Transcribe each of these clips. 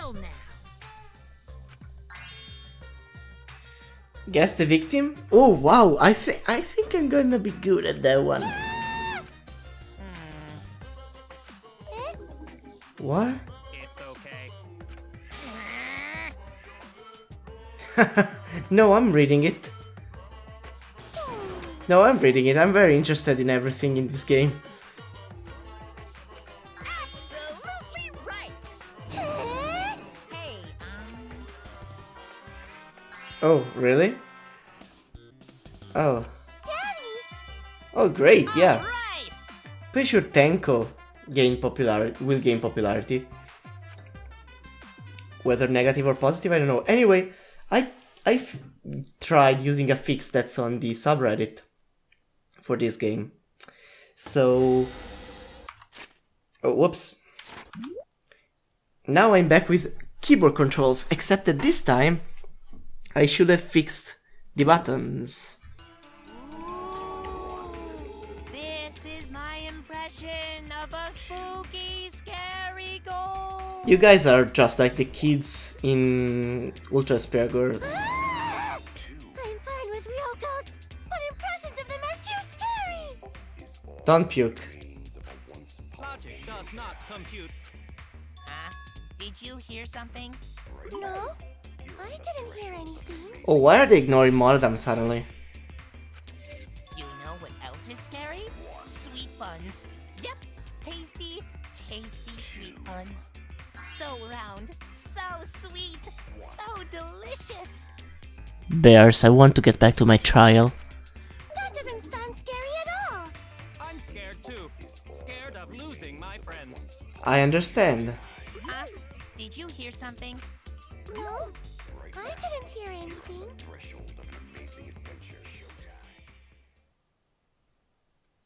Well now. Guess the victim? Oh wow, I think I'm gonna be good at that one. What? It's okay. No, I'm reading it. No, I'm reading it. I'm very interested in everything in this game. Absolutely right. Hey, Oh, really? Oh. Daddy. Oh, great, yeah. Right. Pretty sure Tenko will gain popularity. Whether negative or positive, I don't know. Anyway, I've tried using a fix that's on the subreddit for this game. So, oh, whoops. Now I'm back with keyboard controls, except that this time I should have fixed the buttons. This is my impression of a spooky, scary ghost. You guys are just like the kids in Ultra Spare Girls. I'm fine with real ghosts, but impressions of them are too scary. Don't puke. Logic does not compute. Did you hear something? No, I didn't hear anything. Oh, why are they ignoring Moradam suddenly? You know what else is scary? Sweet buns. Yep, tasty, tasty sweet buns. So round, so sweet, so delicious. Bears, I want to get back to my trial. That doesn't sound scary at all. I'm scared too. Scared of losing my friends. I understand. Did you hear something? No, I didn't hear anything.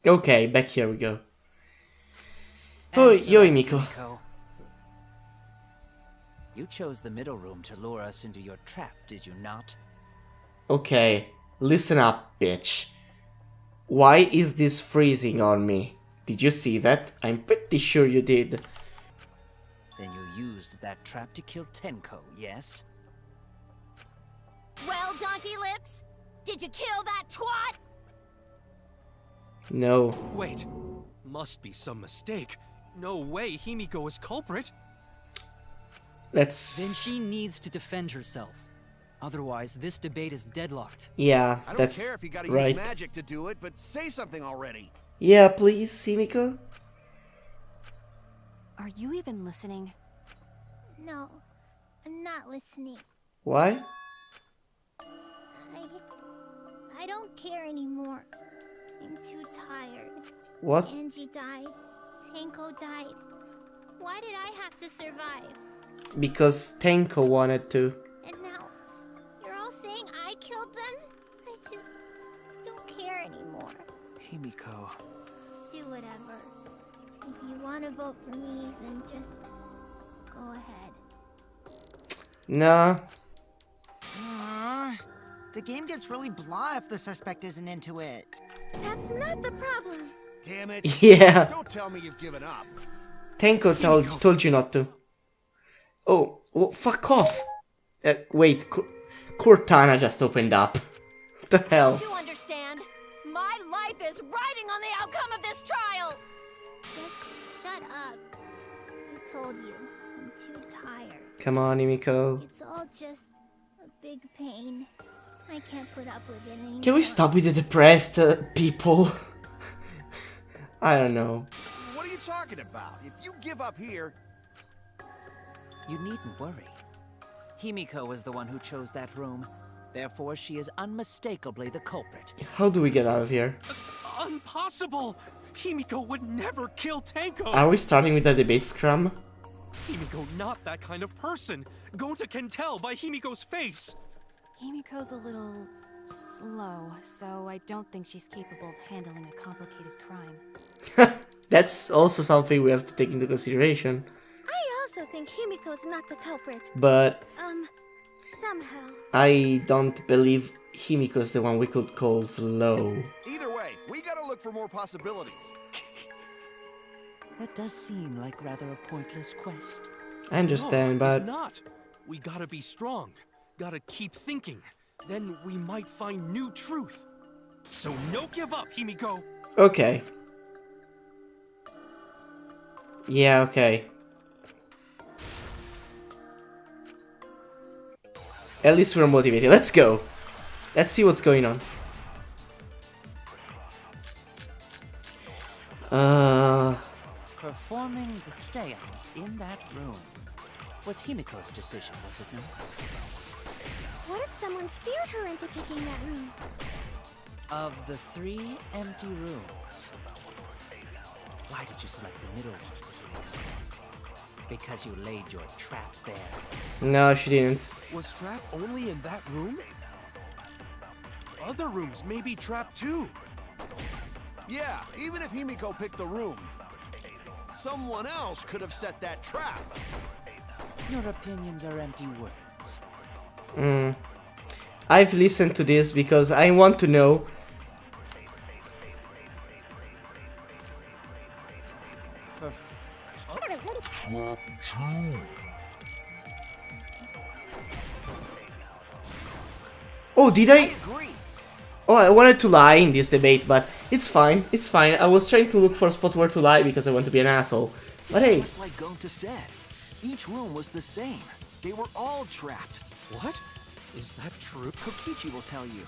Okay, back here we go. Oh, Yoi Miko. You chose the middle room to lure us into your trap, did you not? Okay, listen up, bitch. Why is this freezing on me? Did you see that? I'm pretty sure you did. Then you used that trap to kill Tenko, yes? Well, Donkey Lips, did you kill that twat? No. Wait, must be some mistake. No way Himiko is culprit. Then Let's... she needs to defend herself. Otherwise, this debate is deadlocked. Yeah, I don't that's care if you gotta right. use magic to do it, but say something already. Yeah, please, Himiko? Are you even listening? No, I'm not listening. Why? I don't care anymore. I'm too tired. What? Angie died. Tenko died. Why did I have to survive? Because Tenko wanted to. And now, you're all saying I killed them? I just don't care anymore. Himiko. Do whatever. If you want to vote for me, then just go ahead. Nah. The game gets really blah if the suspect isn't into it. That's not the problem. Damn it. Yeah. Don't tell me you've given up. Tenko told you not to. Oh, well, fuck off. Wait, Cortana just opened up. What the hell? Do you understand? My life is riding on the outcome of this trial. Just shut up. I told you, I'm too tired. Come on, Himiko. It's all just a big pain. I can't put up with it anymore. Can we stop with the depressed people? I don't know. What are you talking about? If you give up here... You needn't worry. Himiko was the one who chose that room. Therefore, she is unmistakably the culprit. How do we get out of here? Impossible! Himiko would never kill Tenko! Are we starting with a debate scrum? Himiko not that kind of person! Gonta can tell by Himiko's face! Himiko's a little slow, so I don't think she's capable of handling a complicated crime. That's also something we have to take into consideration. I also think Himiko's not the culprit. But Somehow. I don't believe Himiko's the one we could call slow. Either way, we gotta look for more possibilities. That does seem like rather a pointless quest. I understand, no, but it's not. We gotta be strong. Gotta keep thinking. Then we might find new truth. So no give up, Himiko. okay. Yeah, okay. At least we're motivated. Let's go. Let's see what's going on. Performing the seance in that room was Himiko's decision, was it not? What if someone steered her into picking that room? Of the 3 empty rooms, why did you select the middle one, Himiko? Because you laid your trap there. No, she didn't. Was Trap only in that room? Other rooms may be trapped too. Yeah, even if Himiko picked the room, someone else could have set that trap. Your opinions are empty words. I've listened to this because I want to know. Oh, did I? Oh, I wanted to lie in this debate, but it's fine. It's fine. I was trying to look for a spot where to lie because I want to be an asshole. But hey. Just like Gonta said, each room was the same. They were all trapped. What? Is that true? Kokichi will tell you.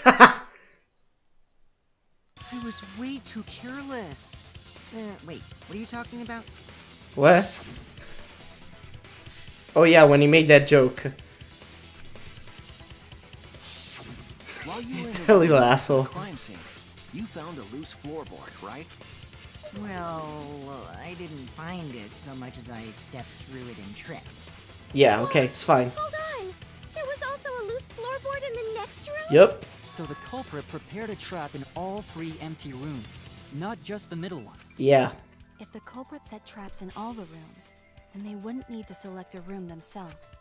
I was way too careless. Wait, what are you talking about? What? Oh yeah, when he made that joke. While you were in The little asshole. crime scene, you found a loose floorboard, right? Well, I didn't find it so much as I stepped through it and tripped. Yeah, okay, it's fine. Hold on! There was also a loose floorboard in the next room? Yep. So the culprit prepared a trap in all 3 empty rooms, not just the middle one. Yeah. If the culprit set traps in all the rooms, then they wouldn't need to select a room themselves.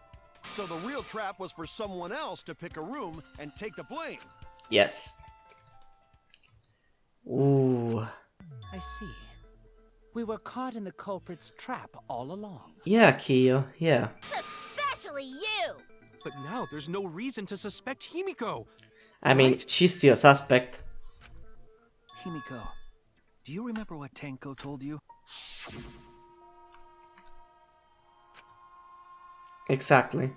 So the real trap was for someone else to pick a room and take the blame. Yes. Ooh. I see. We were caught in the culprit's trap all along. Yeah, Kiyo. Yeah. Especially you! But now there's no reason to suspect Himiko. I mean, she's still a suspect. Himiko, do you remember what Tenko told you? Exactly.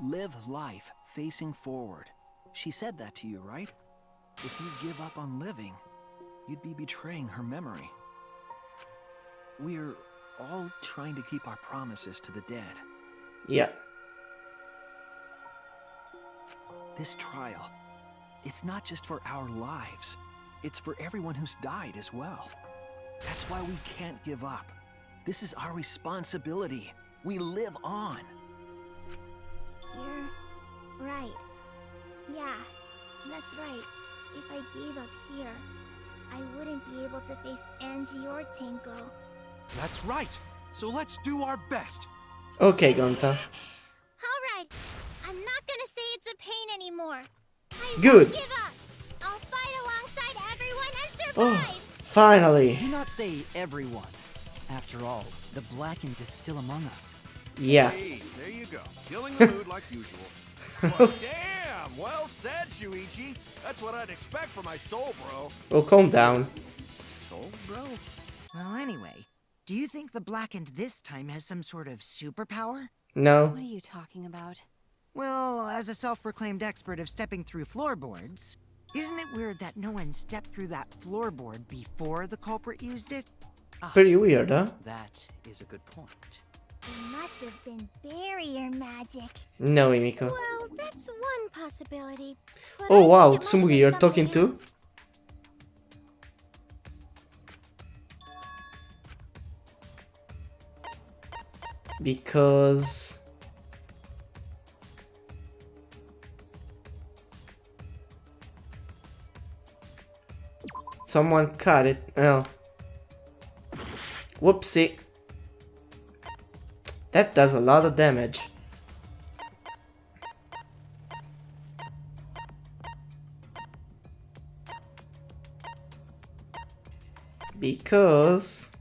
Live life facing forward. She said that to you, right? If you give up on living, you'd be betraying her memory. We're all trying to keep our promises to the dead. Yeah. This trial, it's not just for our lives. It's for everyone who's died as well. That's why we can't give up. This is our responsibility. We live on. You're right. Yeah, that's right. If I gave up here, I wouldn't be able to face Angie or Tenko. That's right. So let's do our best. Okay, Gonta. Alright, I'm not gonna say it's a pain anymore. I Good. won't give up. I'll fight alongside everyone and Oh, survive. finally. Do not say everyone. After all, the blackened is still among us. Yeah. Please, there you go. Killing the mood like usual. Well, damn! Well said, Shuichi. That's what I'd expect from my soul, bro. Oh, calm down. Soul, bro? Well, anyway, do you think the Blackened this time has some sort of superpower? No. What are you talking about? Well, as a self-proclaimed expert of stepping through floorboards, isn't it weird that no one stepped through that floorboard before the culprit used it? Pretty weird, huh? That is a good point. It must have been barrier magic. No, Himiko. Well, that's one possibility. but Oh I wow, think it might Tsumugi, be you're something talking too? else. Because... someone cut it. Oh. Whoopsie. That does a lot of damage. Because...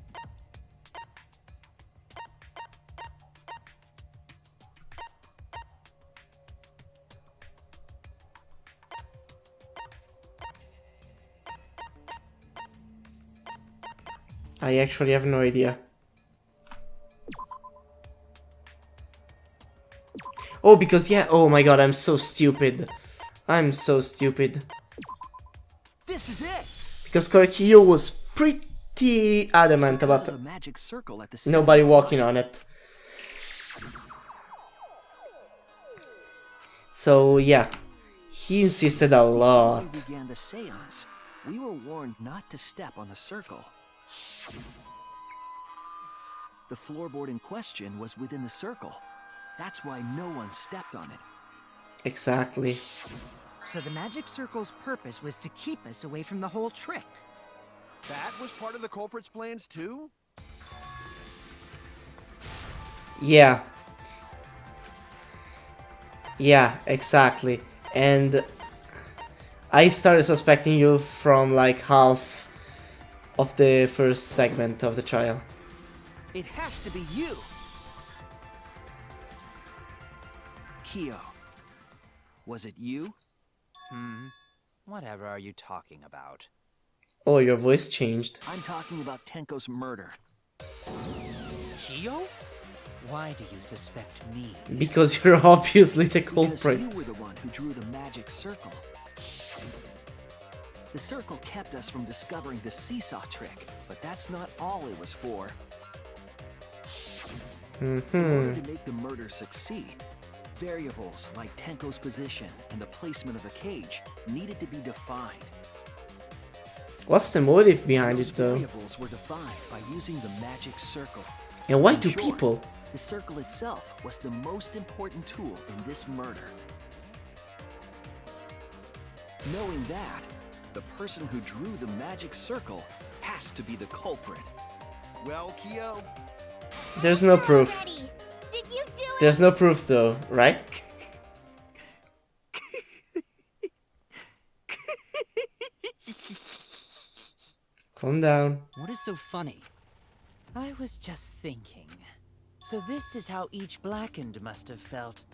I actually have no idea. Oh, because yeah, oh my god, I'm so stupid. I'm so stupid. This is it. Because Koichiyo was pretty adamant Because about of the magic circle at the center nobody of the walking line. on it. So yeah, he insisted a Before lot. we began the seance, we were warned not to step on the circle. The floorboard in question was within the circle. That's why no one stepped on it. Exactly. So the magic circle's purpose was to keep us away from the whole trick. That was part of the culprit's plans too? Yeah. Yeah, exactly. And I started suspecting you from like half of the first segment of the trial. It has to be you! Kyo. Was it you? Whatever are you talking about? Oh, your voice changed. I'm talking about Tenko's murder. Kyo? Why do you suspect me? Because you're obviously the Because culprit. you were the one who drew the magic circle. The circle kept us from discovering the seesaw trick, but that's not all it was for. In order to make the murder succeed, variables like Tenko's position and the placement of the cage needed to be defined. What's the motive behind Those it though? variables were defined by using the magic circle. And why In do short, people? The circle itself was the most important tool in this murder. Knowing that, the person who drew the magic circle has to be the culprit. Well, Kyo, There's no proof. Already. Did you do it? There's no proof though, right? Calm down. What is so funny? I was just thinking. So this is how each blackened must have felt.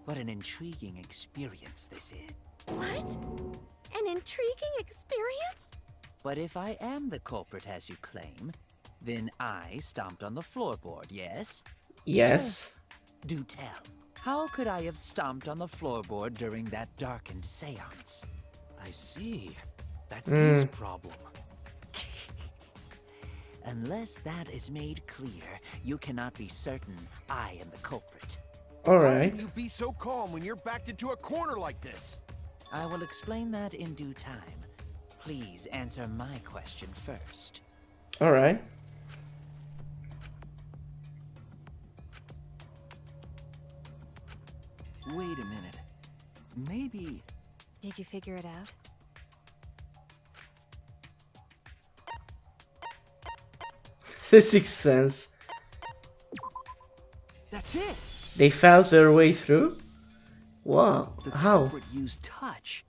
What an intriguing experience this is. What? An intriguing experience? But if I am the culprit as you claim, then I stomped on the floorboard, yes? Yes. Do tell. How could I have stomped on the floorboard during that darkened seance? I see. That is a problem. Unless that is made clear, you cannot be certain I am the culprit. how Alright. can you be so calm when you're backed into a corner like this? I will explain that in due time. Please answer my question first. Alright. Wait a minute. Maybe Did you figure it out? The Sixth Sense. that's it. They felt their way through? Wow. The How? culprit used touch.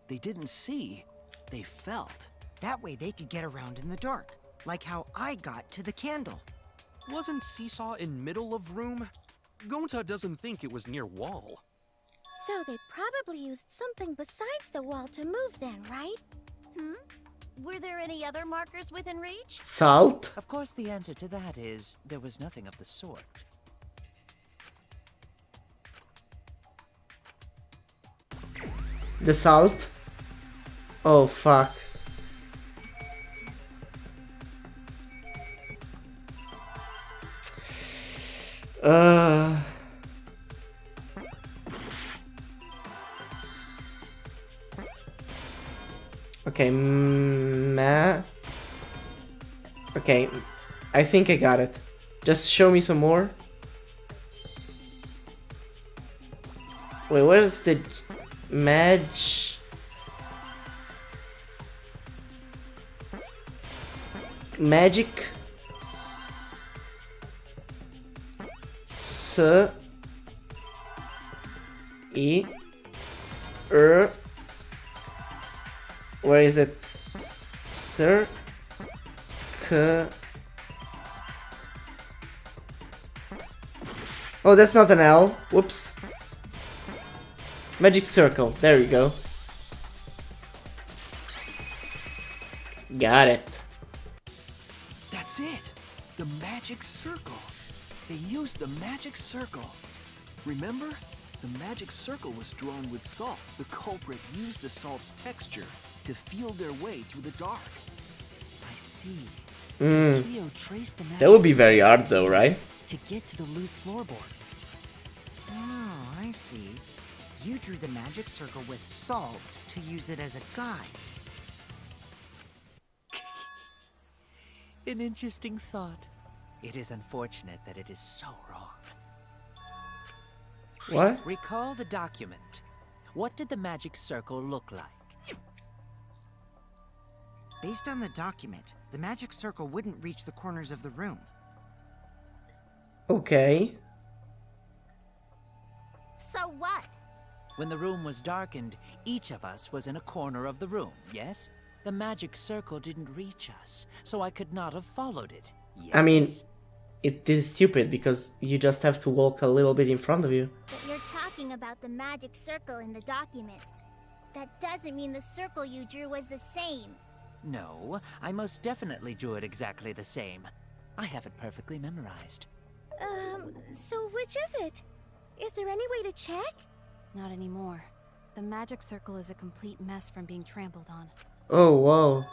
They didn't see, they felt. That way they could get around in the dark, like how I got to the candle. Wasn't Seesaw in middle of room? Gonta doesn't think it was near wall. So they probably used something besides the wall to move then, right? Were there any other markers within reach? Salt? Of course, the answer to that is there was nothing of the sort. The salt? Oh fuck. Uh. Okay, Okay, I think I got it. Just show me some more. Wait, what is the magic where is it? Oh, that's not an L. Whoops. Magic circle. There we go. Got it. That's That's it! The magic circle! They used the magic circle! Remember? The magic circle was drawn with salt. The culprit used the salt's texture to feel their way through the dark. I see. Hmm. So Cleo traced the That would be magic very circle hard with though, right? to get to the loose floorboard. Oh, I see. You drew the magic circle with salt to use it as a guide. An interesting thought. It is unfortunate that it is so wrong. What? Recall the document. What did the magic circle look like? Based on the document, the magic circle wouldn't reach the corners of the room. Okay. So what? When the room was darkened, each of us was in a corner of the room, yes? The magic circle didn't reach us, so I could not have followed it. Yes? I mean, it is stupid because you just have to walk a little bit in front of you. But you're talking about the magic circle in the document. That doesn't mean the circle you drew was the same. No, I most definitely drew it exactly the same. I have it perfectly memorized. So which is it? Is there any way to check? Not anymore. The magic circle is a complete mess from being trampled on. Oh, whoa.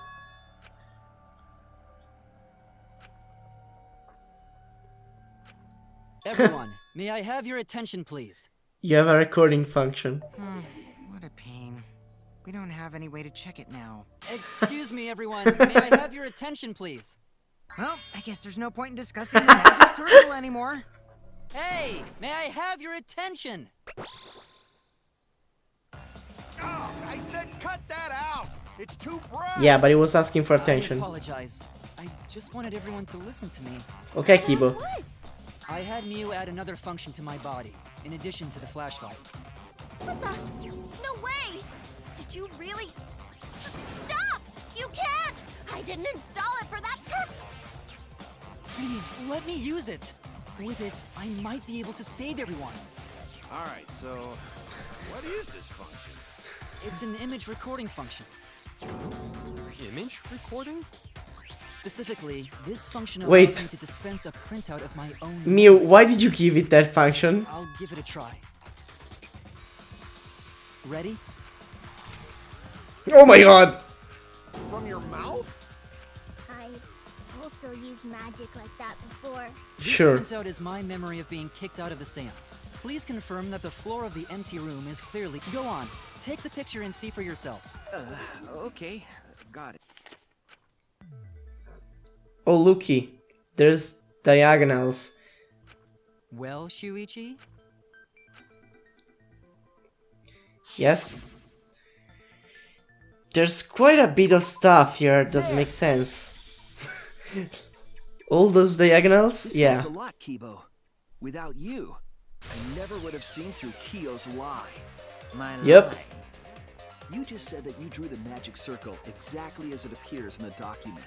Everyone, may I have your attention, please? You have a recording function. What a pain. We don't have any way to check it now. Excuse me, everyone. May I have your attention, please? Well, I guess there's no point in discussing the magic circle anymore. Hey, may I have your attention? Oh, I said cut that out! It's too bright! Yeah, but he was asking for I attention. apologize. I just wanted everyone to listen to me. Okay, Kibo. What? I had Mew add another function to my body, in addition to the flashlight. What the? No way! Did you really? Stop! You can't! I didn't install it for that purpose! Please, let me use it. With it, I might be able to save everyone. Alright, so what is this function? It's an image recording function. Image recording? Specifically, this function allows Wait. me to dispense a printout of my own. Mew, why did you give it that function? I'll give it a try. Ready? Oh my god! From your mouth? I've also used magic like that before. Sure. This printout is my memory of being kicked out of the seance. Please confirm that the floor of the empty room is clearly. Go on. Take the picture and see for yourself. Okay. Got it. Oh, looky. There's diagonals. Well, Shuichi? Yes? There's quite a bit of stuff here. Doesn't make sense. All those diagonals? This Yeah. helped a lot, Kibo. Without you, I never would have seen through Kyo's lie. My Yep. lie. You just said that you drew the magic circle exactly as it appears in the document.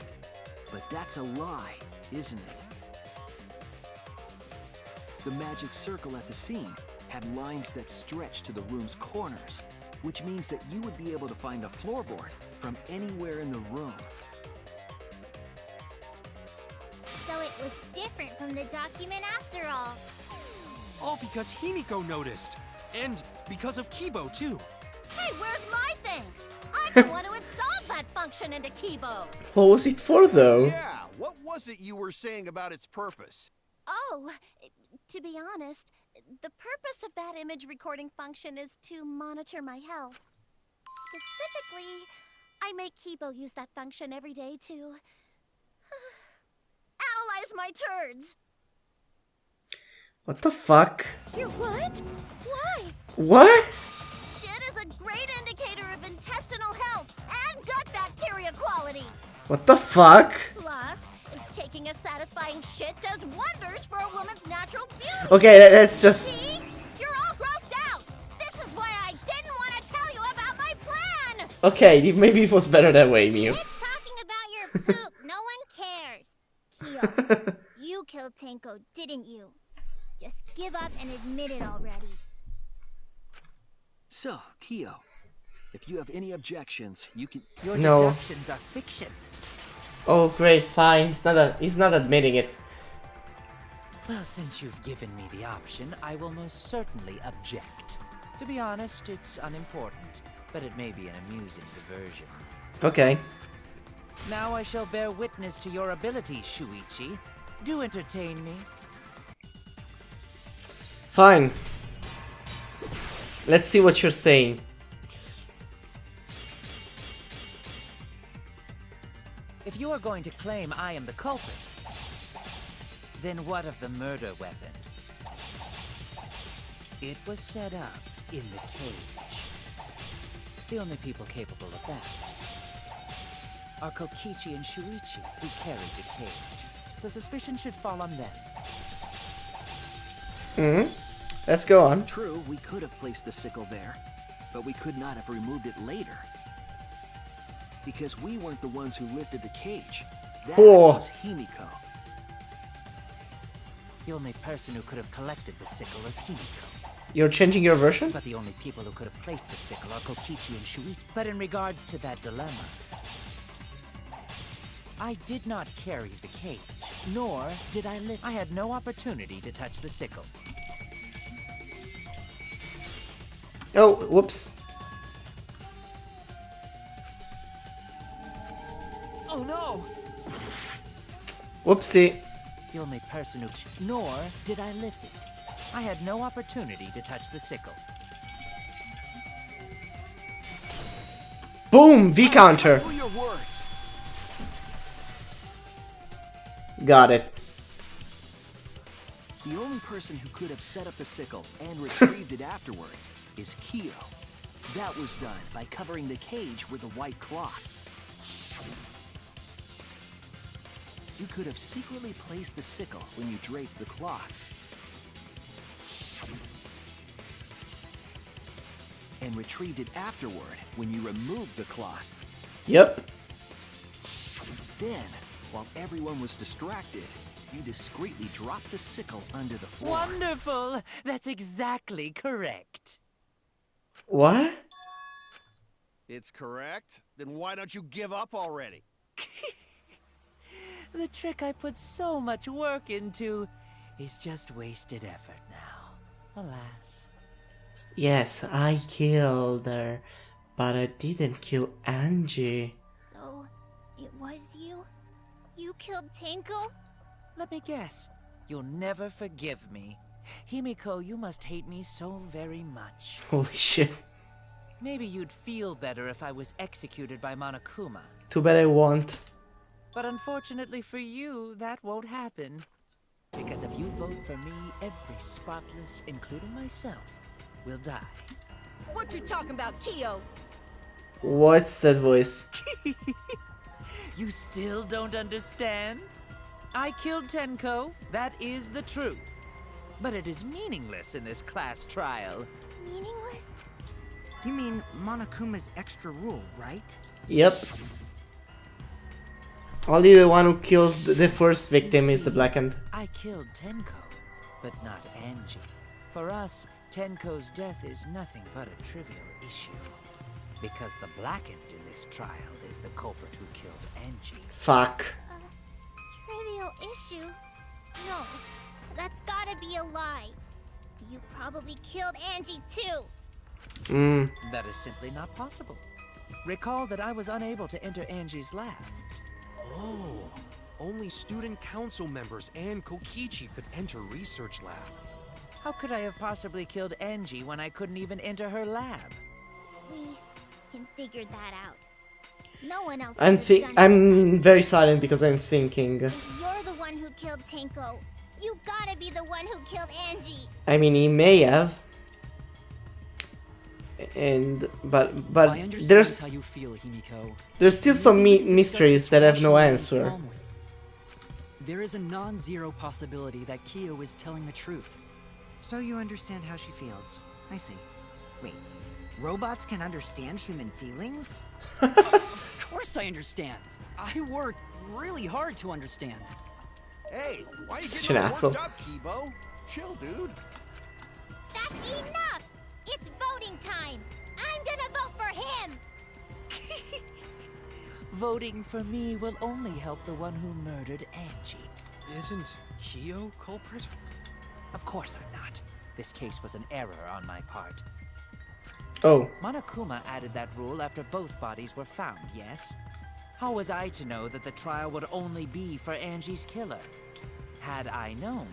But that's a lie, isn't it? The magic circle at the scene had lines that stretched to the room's corners, which means that you would be able to find a floorboard from anywhere in the room. So it was different from the document after all. All because Himiko noticed. And because of Kibo, too. Hey, where's my thanks? I'm the one who installed that function into Kibo. What was it for though? Yeah, what was it you were saying about its purpose? Oh, to be honest, the purpose of that image recording function is to monitor my health. Specifically, I make Kibo use that function every day to analyze my turds. What the fuck? You're what? Why? What? Shit is a great indicator of intestinal health and gut bacteria quality. What the fuck? Plus, taking a satisfying shit does wonders for a woman's natural beauty. Okay, that's just... See? You're all grossed out. This is why I didn't want to tell you about my plan. Okay, maybe it was better that way, Mew. Quit talking about your poop. No one cares. Kyo, you killed Tenko, didn't you? Just give up and admit it already. So, Kyo, if you have any objections, you can... Your No. deductions are fiction. Oh great, fine. He's not admitting it. Well, since you've given me the option, I will most certainly object. To be honest, it's unimportant, but it may be an amusing diversion. Okay. Now I shall bear witness to your abilities, Shuichi. Do entertain me. Fine. Let's see what you're saying. If you are going to claim I am the culprit, then what of the murder weapon? It was set up in the cage. The only people capable of that are Kokichi and Shuichi, who carried the cage. So suspicion should fall on them. Let's go on. True, we could have placed the sickle there, but we could not have removed it later. Because we weren't the ones who lifted the cage. That Whoa. was Himiko. The only person who could have collected the sickle is Himiko. You're changing your version? But the only people who could have placed the sickle are Kokichi and Shuichi. But in regards to that dilemma, I did not carry the cage, nor did I lift. I had no opportunity to touch the sickle. Oh, whoops. Oh no! Whoopsie. The only person who... Nor did I lift it. I had no opportunity to touch the sickle. Boom! V counter. Know your words. Got it. The only person who could have set up the sickle and retrieved it afterward is Kyo. That was done by covering the cage with a white cloth. You could have secretly placed the sickle when you draped the cloth. And retrieved it afterward when you removed the cloth. Yep. Then, while everyone was distracted, you discreetly dropped the sickle under the floor. Wonderful! That's exactly correct. What? It's correct. Then why don't you give up already? The trick I put so much work into is just wasted effort now. Alas. Yes, I killed her, but I didn't kill Angie. So, it was you? You killed Tenko? Let me guess. You'll never forgive me. Himiko, you must hate me so very much. Holy shit. Maybe you'd feel better if I was executed by Monokuma. Too bad I won't. But unfortunately for you, that won't happen. Because if you vote for me, every spotless, including myself, will die. What you talking about, Kyo? What's that voice? You still don't understand? I killed Tenko, that is the truth. But it is meaningless in this class trial. Meaningless? You mean Monokuma's extra rule, right? Yep. Only the one who killed the first victim is the blackened. I killed Tenko, but not Angie. For us, Tenko's death is nothing but a trivial issue. Because the blackened in this trial is the culprit who killed Angie. Fuck. Trivial issue? No, that's gotta be a lie. You probably killed Angie too. That is simply not possible. Recall that I was unable to enter Angie's lab. Oh, only student council members and Kokichi could enter research lab. How could I have possibly killed Angie when I couldn't even enter her lab? We can figure that out. No one else. I'm very silent because I'm thinking. If you're the one who killed Tenko, you gotta be the one who killed Angie. I mean, he may have. But I understand how you feel, Himiko. there's still some mysteries that have no answer. There is a non-zero possibility that Kyo is telling the truth. So you understand how she feels. I see. Wait, robots can understand human feelings? Of course I understand. I worked really hard to understand. Hey, why you Such getting an all asshole. worked up, Kibo? Chill, dude. That's enough! It's voting time! I'm gonna vote for him! Voting for me will only help the one who murdered Angie. Isn't Kyo culprit? Of course I'm not. This case was an error on my part. Oh, Monokuma added that rule after both bodies were found, yes? How was I to know that the trial would only be for Angie's killer? Had I known,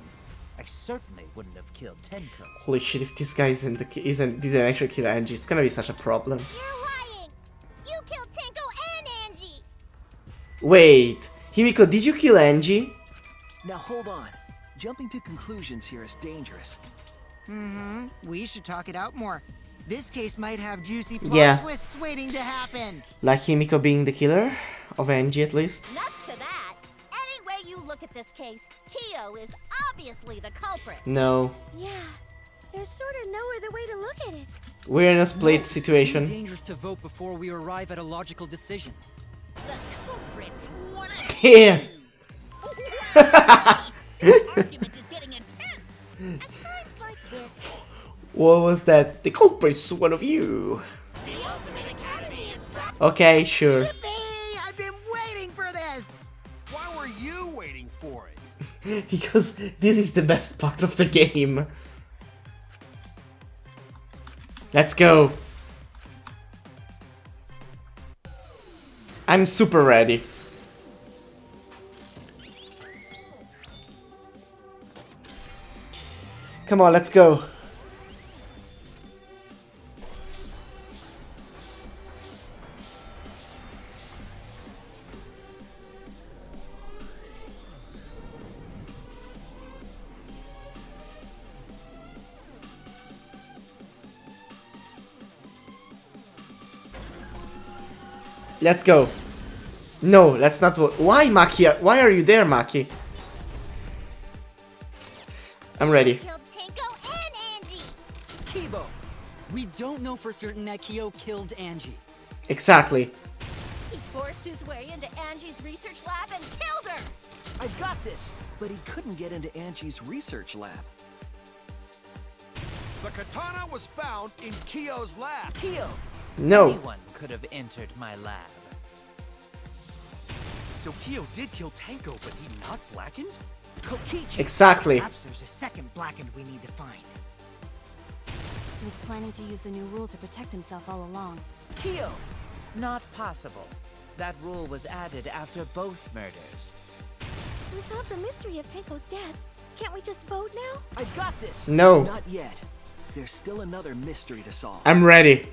I certainly wouldn't have killed Tenko. holy shit! If this guy didn't actually kill Angie, it's gonna be such a problem. You're lying! You killed Tenko and Angie! Wait, Himiko, did you kill Angie? Now hold on. Jumping to conclusions here is dangerous. Mm-hmm. We should talk it out more. This case might have juicy plot Yeah. twists waiting to happen. Like Himiko being the killer of Angie, at least. Nuts to that. Any way you look at this case, Kyo is obviously the culprit. No, Yeah, there's sort of no other way to look at it. we're in a split It's too situation. dangerous to vote before we arrive at a logical decision. The culprit's one of Yeah. This argument is getting intense. At times like this, What was that? The culprit's one of you. the Ultimate Academy is back. Okay, sure. Yippee! I've been waiting for this! Why were you waiting for it? Because this is the best part of the game. Let's go. I'm super ready. Come on, let's go. Let's go. No, let's not vote. Why, Maki? Why are you there, Maki? I'm ready. Killed Tenko and Angie! Kibo! We don't know for certain that Kyo killed Angie. Exactly. He forced his way into Angie's research lab and killed her. I got this! But he couldn't get into Angie's research lab. The katana was found in Kyo's lab. Kyo! No. Anyone could have entered my lab. So Kyo did kill Tenko, but he not blackened? Kokichi! Exactly. Perhaps there's a second blackened we need to find. He was planning to use the new rule to protect himself all along. Kyo! Not possible. That rule was added after both murders. We solved the mystery of Tenko's death. Can't we just vote now? I got this! No. Not yet. There's still another mystery to solve. I'm ready.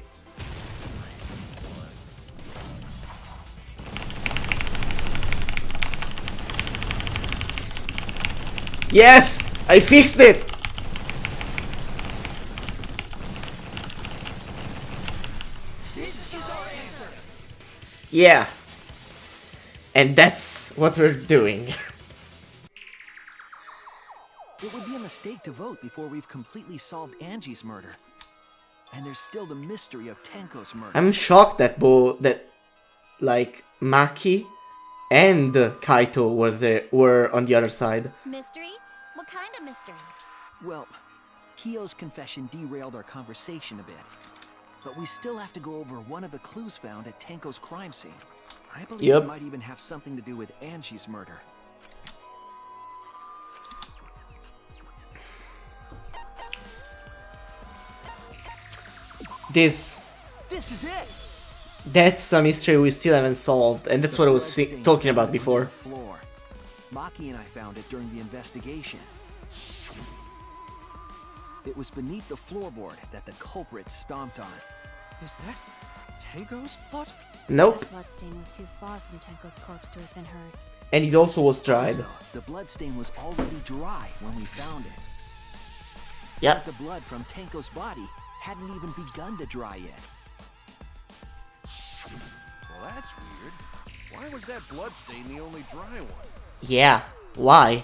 Yes! I fixed it! Yeah. And that's what we're doing. It would be a mistake to vote before we've completely solved Angie's murder. And there's still the mystery of Tenko's murder. I'm shocked that like Maki and Kaito were on the other side. Mystery? What kind of mystery? Well, Kyo's confession derailed our conversation a bit. But we still have to go over one of the clues found at Tenko's crime scene. I believe Yep. it might even have something to do with Angie's murder. This. This is it! That's a mystery we still haven't solved, and that's what I was talking about before. Floor. Maki and I found it during the investigation. It was beneath the floorboard that the culprit stomped on. Is that Tenko's blood? Nope. The bloodstain was too far from Tenko's corpse to have been hers. And it also was dried. Also, the bloodstain was already dry when we found it. Yep. But the blood from Tenko's body hadn't even begun to dry yet. Well, that's weird. Why was that bloodstain the only dry one? Yeah. Why?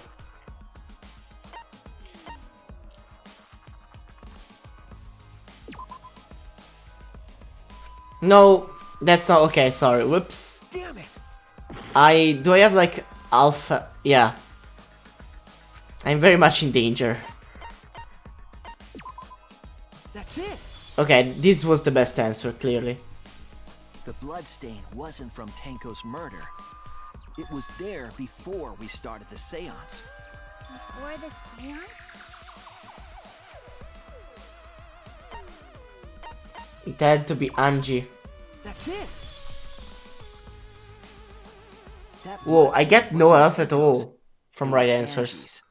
No, that's not okay. Sorry. Whoops. Damn it! Do I have like alpha? Yeah. I'm very much in danger. That's it! Okay, this was the best answer, clearly. The bloodstain wasn't from Tenko's murder. It was there before we started the seance. Before the seance? It had to be Angie. That's it. That Whoa, I get bloodstain no wasn't F at Tenko's. all from It right was answers. Angie's.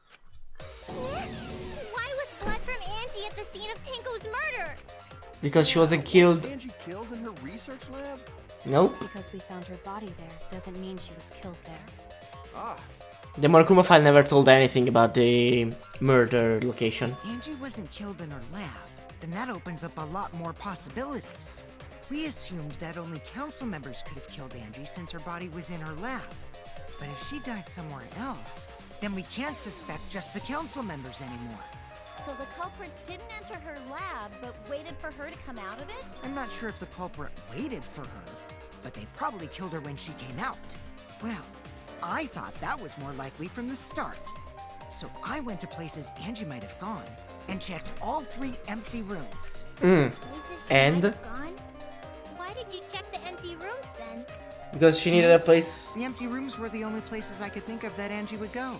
Why was blood from Angie at the scene of Tenko's murder? Because she wasn't killed. Angie killed in her research lab? Nope. Because we found her body there doesn't mean she was killed there. Ah, The Monokuma file never told anything about the murder location. Angie wasn't killed in her lab, then that opens up a lot more possibilities. We assumed that only council members could have killed Angie since her body was in her lab. But if she died somewhere else, then we can't suspect just the council members anymore. So the culprit didn't enter her lab, but waited for her to come out of it? I'm not sure if the culprit waited for her, but they probably killed her when she came out. Well, I thought that was more likely from the start. So I went to places Angie might have gone and checked all 3 empty rooms. Mm. Places she And? might have gone? Why did you check the empty rooms then? Because she needed a place. The empty rooms were the only places I could think of that Angie would go.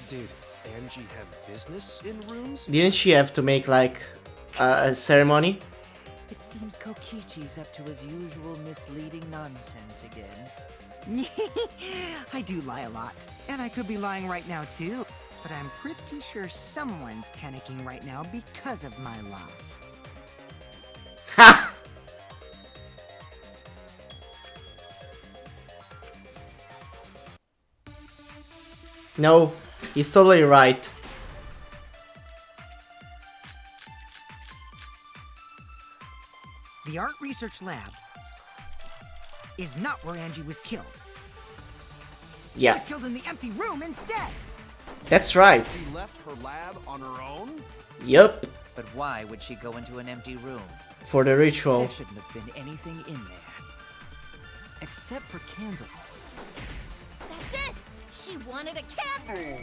did Angie have business in rooms? Didn't she have to make like a ceremony? It seems Kokichi's up to his usual misleading nonsense again. I do lie a lot, and I could be lying right now too. But I'm pretty sure someone's panicking right now because of my lie. Ha! No, he's totally right. The art research lab is not where Angie was killed. She Yeah, was killed in the empty room instead. that's right. She left her lab on her own? Yup, But why would she go into an empty room? for the ritual. There shouldn't have been anything in there. Except for candles. That's it! She wanted a candle!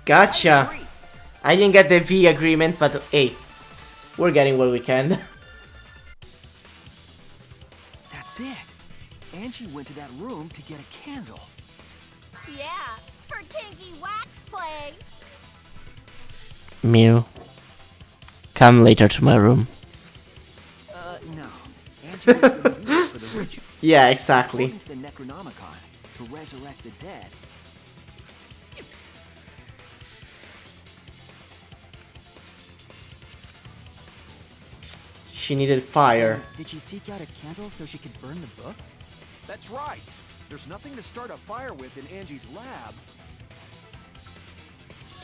Gotcha. I didn't get the V agreement, but hey, we're getting what we can. That's it. Angie went to that room to get a candle. Yeah, for kinky wax play! Mew, come later to my room. No. Angie was going to use it for the ritual. Yeah, exactly. According to the Necronomicon, to resurrect the dead. She needed fire. Did she seek out a candle so she could burn the book? That's right. There's nothing to start a fire with in Angie's lab.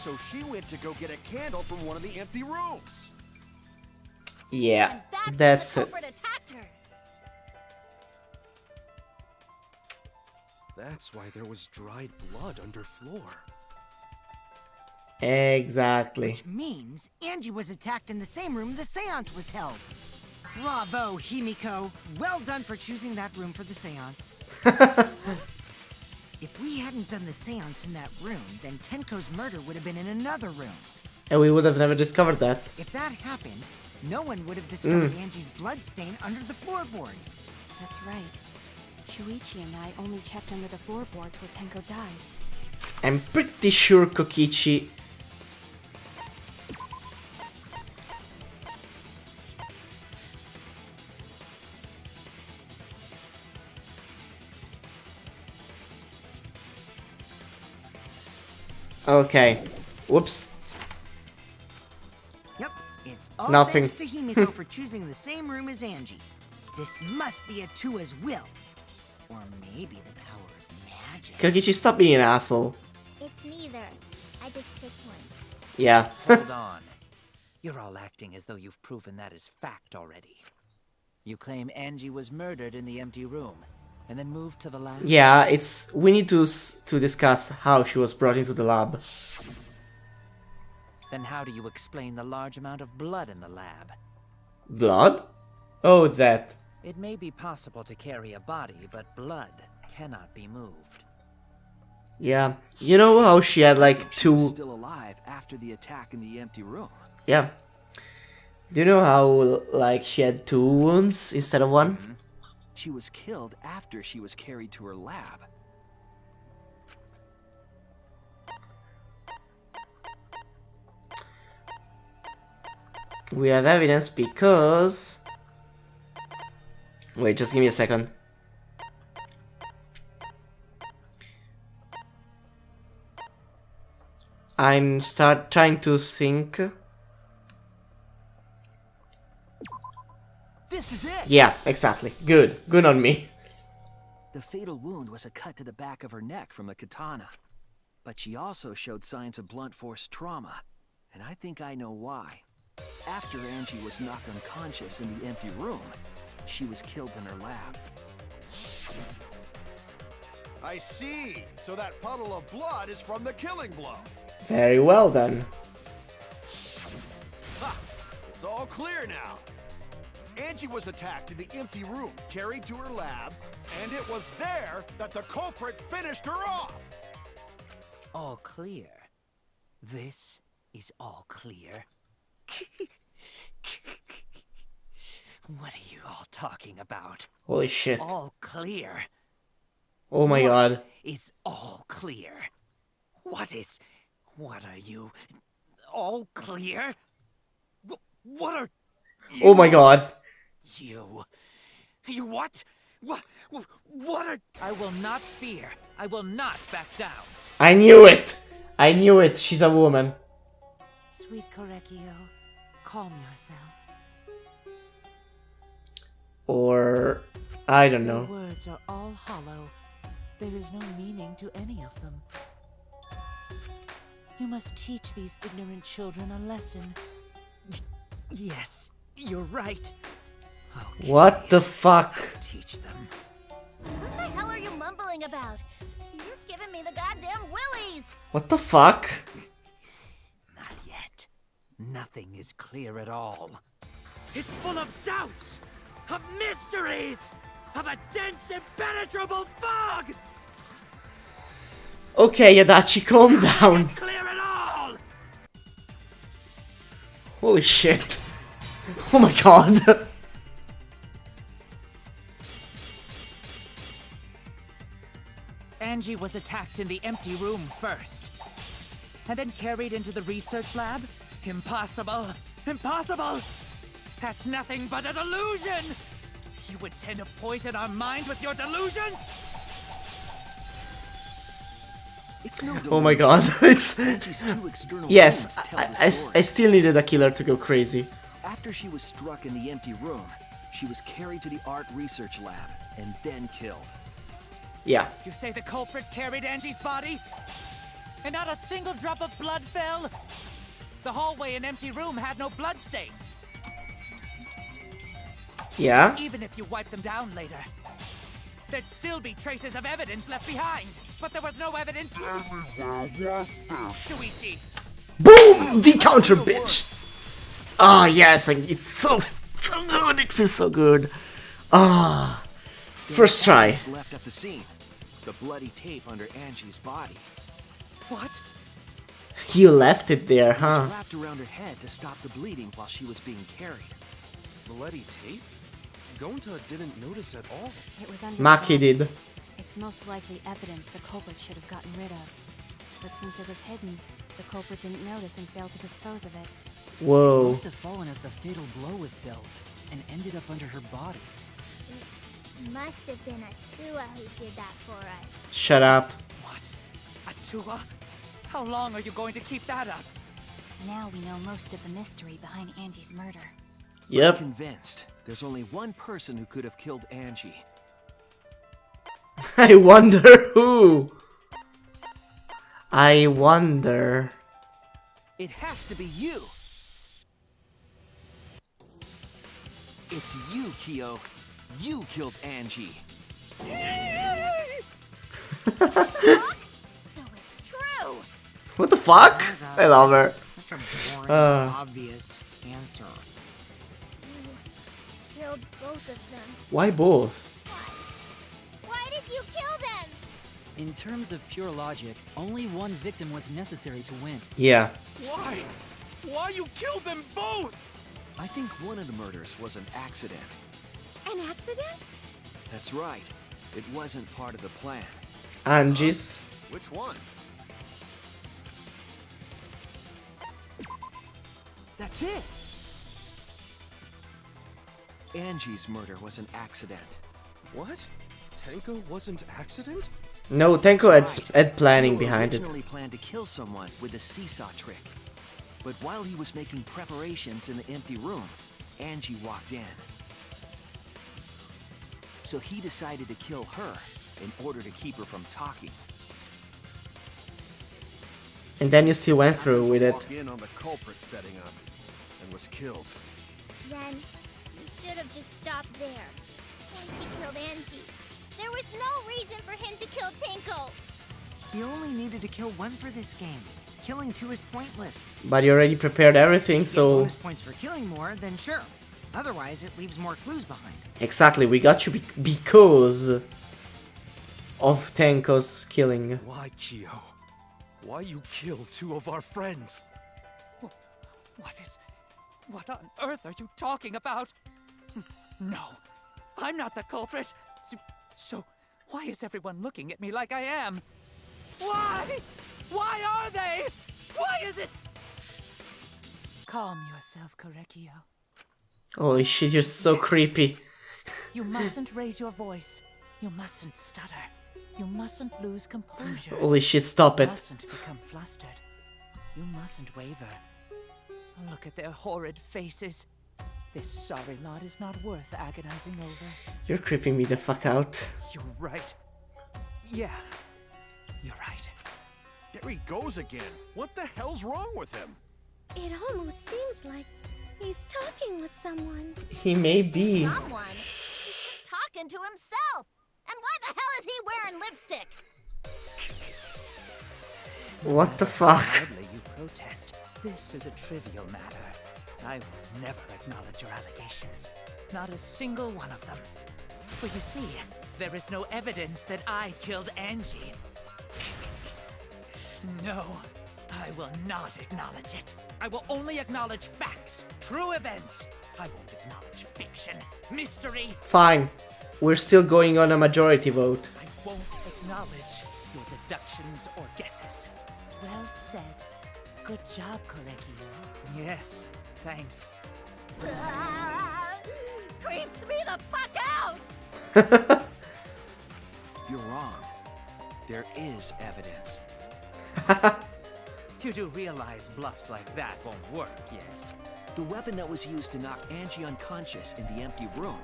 So she went to go get a candle from one of the empty rooms. Yeah, And that's when it. the culprit attacked her! That's why there was dried blood under floor. Exactly. Which means Angie was attacked in the same room the seance was held. Bravo, Himiko. Well done for choosing that room for the seance. If we hadn't done the seance in that room, then Tenko's murder would have been in another room. And we would have never discovered that. If that happened, no one would have discovered Angie's blood stain under the floorboards. That's right. Shuichi and I only checked under the floorboards where Tenko died. I'm pretty sure Kokichi... Okay. Whoops. Yep, it's all Nothing. thanks to Himiko for choosing the same room as Angie. This must be a Tua's will. Or maybe the power of magic. Kokichi, stop being an asshole. It's neither. I just picked one. Yeah. Hold on. You're all acting as though you've proven that as fact already. You claim Angie was murdered in the empty room, and then moved to the lab? Yeah, it's... We need to discuss how she was brought into the lab. Then how do you explain the large amount of blood in the lab? Blood? Oh, that. It may be possible to carry a body, but blood cannot be moved. Yeah. You know how she had like She was two... still alive after the attack in the empty room. Yeah. Do you know how, like, she had 2 wounds instead of 1? She was killed after she was carried to her lab. We have evidence because... Wait, just give me a second. I'm trying to think. This is it! Yeah, exactly. Good. Good on me. The fatal wound was a cut to the back of her neck from a katana. But she also showed signs of blunt force trauma. And I think I know why. After Angie was knocked unconscious in the empty room, she was killed in her lab. I see. So that puddle of blood is from the killing blow. Very well then. Ha! It's all clear now. Angie was attacked in the empty room, carried to her lab, and it was there that the culprit finished her off. All clear. This is all clear. What are you all talking about? Holy shit. All clear. Oh my god. Is all clear. What are you? All clear? What are Oh my god. you what? What are... I will not fear. I will not back down. I knew it. I knew it. She's a woman. Sweet Korekio, calm yourself. Or... I don't Your know. words are all hollow. There is no meaning to any of them. You must teach these ignorant children a lesson. Yes, you're right. Okay, What the fuck? teach them. What the hell are you mumbling about? You're giving me the goddamn willies! What the fuck? Not yet. Nothing is clear at all. It's full of doubts, of mysteries, of a dense, impenetrable fog. Okay, Adachi, calm down. Clear at all. Holy shit. Oh my god. Angie was attacked in the empty room first, and then carried into the research lab? Impossible! Impossible! That's nothing but a delusion! You intend to poison our minds with your delusions? It's no Oh my delusion. god. It's... Angie's 2 external Yes, wounds tell the I story. still needed a killer to go crazy. After she was struck in the empty room, she was carried to the art research lab and then killed. Yeah. You say the culprit carried Angie's body? And not a single drop of blood fell? The hallway and empty room had no bloodstains. Yeah? Even if you wipe them down later, there'd still be traces of evidence left behind. But there was no evidence. Shuichi, Boom! The counter, bitch! Ah, yes, like, it's so good. It feels so good. Ah. First try. Was left at the scene. The bloody tape under Angie's body. what? You left it there, It was huh? wrapped around her head to stop the bleeding while she was being carried. Bloody tape? Gonta didn't notice at all. It was under Maki the bed. did. It's most likely evidence the culprit should have gotten rid of. But since it was hidden, the culprit didn't notice and failed to dispose of it. Whoa. Must have fallen as the fatal blow was dealt and ended up under her body. Must have been Atua who did that for us. Shut up. What? Atua? How long are you going to keep that up? Now we know most of the mystery behind Angie's murder. I'm Yep. convinced there's only one person who could have killed Angie. I wonder who. I wonder. It has to be you. It's you, Kyo. You killed Angie. So it's true! What the fuck? I love her. Such a boring, Uh. obvious answer. You killed both of them. Why both? Why did you kill them? In terms of pure logic, only one victim was necessary to win. Yeah. Why? Why you killed them both? I think one of the murders was an accident. An accident? That's right. It wasn't part of the plan. Angie's. Which one? That's it! Angie's murder was an accident. What? Tenko wasn't accident? No, Tenko had planning He behind it. originally planned to kill someone with the seesaw trick. But while he was making preparations in the empty room, Angie walked in. So he decided to kill her in order to keep her from talking. And then you still went through with it. Walk in on the culprit setting up and was killed. Then he should have just stopped there. Once he killed Angie, there was no reason for him to kill Tenko. You only needed to kill one for this game. Killing two is pointless. But you already prepared everything, If you get so... bonus points for killing more, then sure. Otherwise, it leaves more clues behind. Exactly, we got you because of Tenko's killing. Why, Kyo? Why you kill two of our friends? What on earth are you talking about? No, I'm not the culprit. So why is everyone looking at me like I am? Why? Why are they? Why is it? Calm yourself, Korekio. Holy shit, you're so creepy. You mustn't raise your voice. You mustn't stutter. You mustn't lose composure. Holy shit, stop You it. mustn't become flustered. You mustn't waver. Look at their horrid faces. This sorry lot is not worth agonizing over. You're creeping me the fuck out. You're right. Yeah, you're right. There he goes again. What the hell's wrong with him? It almost seems like he's talking with someone. He may be. Someone? He's just talking to himself. And why the hell is he wearing lipstick? What the fuck? Hardly you protest. This is a trivial matter. I will never acknowledge your allegations. Not a single one of them. For you see, there is no evidence that I killed Angie. No, I will not acknowledge it. I will only acknowledge facts, true events. I won't acknowledge fiction, mystery. Fine. We're still going on a majority vote. I won't acknowledge your deductions or guesses. Well said. Good job, Korekio. Yes, thanks. Creeps me the fuck out! You're wrong. There is evidence. You do realize bluffs like that won't work, yes? The weapon that was used to knock Angie unconscious in the empty room.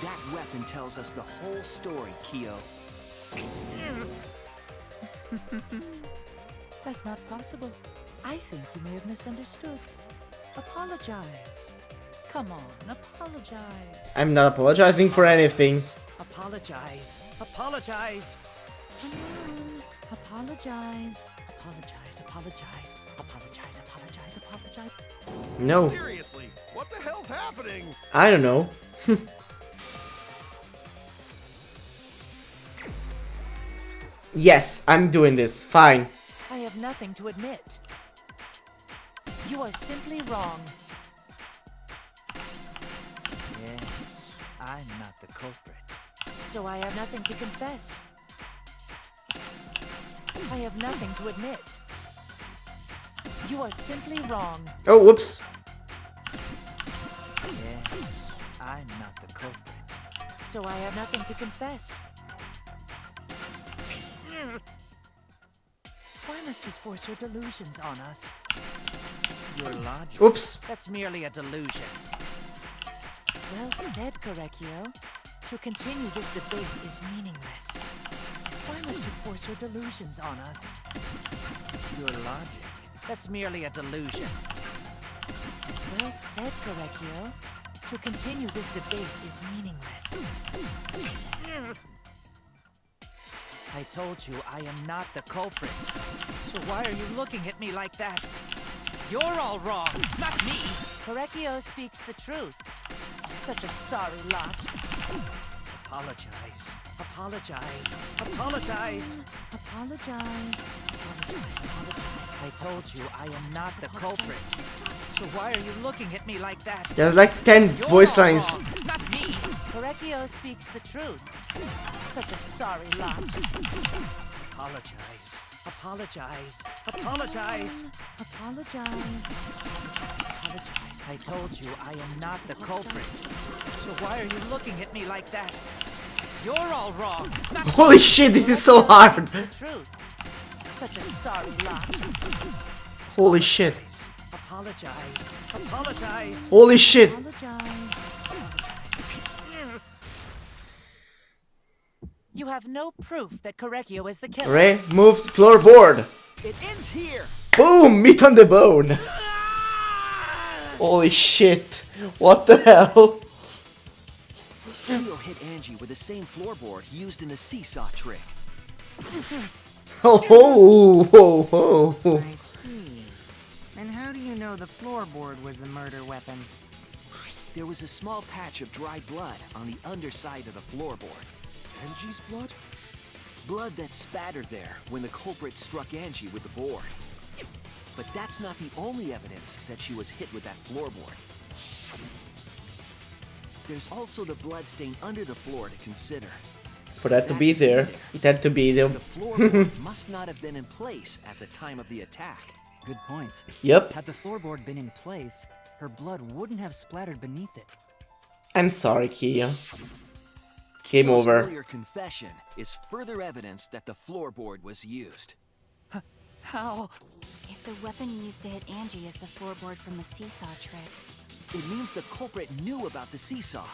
That weapon tells us the whole story, Kyo. That's not possible. I think you may have misunderstood. Apologize. Come on, apologize. I'm not apologizing for anything. Apologize. Apologize. Come on. Apologize. Apologize. Apologize. Apologize. Apologize. Apologize. No. Seriously, what the hell's happening? I don't know. Yes, I'm doing this. Fine. I have nothing to admit. You are simply wrong. Yes, I'm not the culprit. So I have nothing to confess. I have nothing to admit. You are simply wrong. Oh, whoops. Yes, I'm not the culprit. So I have nothing to confess. Why must you force your delusions on us? Your logic. Oops. That's merely a delusion. Well said, Korekio. To continue this debate is meaningless. Why must you force your delusions on us? Your logic. That's merely a delusion. Well said, Korekio. To continue this debate is meaningless. I told you I am not the culprit. So why are you looking at me like that? You're all wrong, not me. Korekio speaks the truth. Such a sorry lot. Apologize. Apologize. Apologize. Apologize. Apologize. I told you I am not the culprit. So why are you looking at me like that? There's like 10 You're voice all lines. wrong, not me. Correcchio speaks the truth. Such a sorry lot. Apologize. Apologize. Apologize. Apologize. Apologize. I told you I am not the culprit. So why are you looking at me like that? You're all wrong. Not Holy shit, this is so hard. the truth. Such a sorry lot. Holy shit. Apologize. Apologize. Holy shit. Apologize. You have no proof that Correcchio is the killer. Remove floorboard. It ends here! Boom! Meat on the bone. Holy shit. What the hell? Leo hit Angie with the same floorboard used in the seesaw trick. Oh, ho, ho, ho. I see. And how do you know the floorboard was the murder weapon? There was a small patch of dry blood on the underside of the floorboard. Angie's blood? Blood that spattered there when the culprit struck Angie with the board. But that's not the only evidence that she was hit with that floorboard. There's also the blood stain under the floor to consider. For that to be there, it had to be The there. floorboard must not have been in place at the time of the attack. Good point. Yep. Had the floorboard been in place, her blood wouldn't have splattered beneath it. I'm sorry, Kia. Game Leo's over. earlier confession is further evidence that the floorboard was used. How? If the weapon used to hit Angie is the floorboard from the seesaw trick, It means the culprit knew about the seesaw,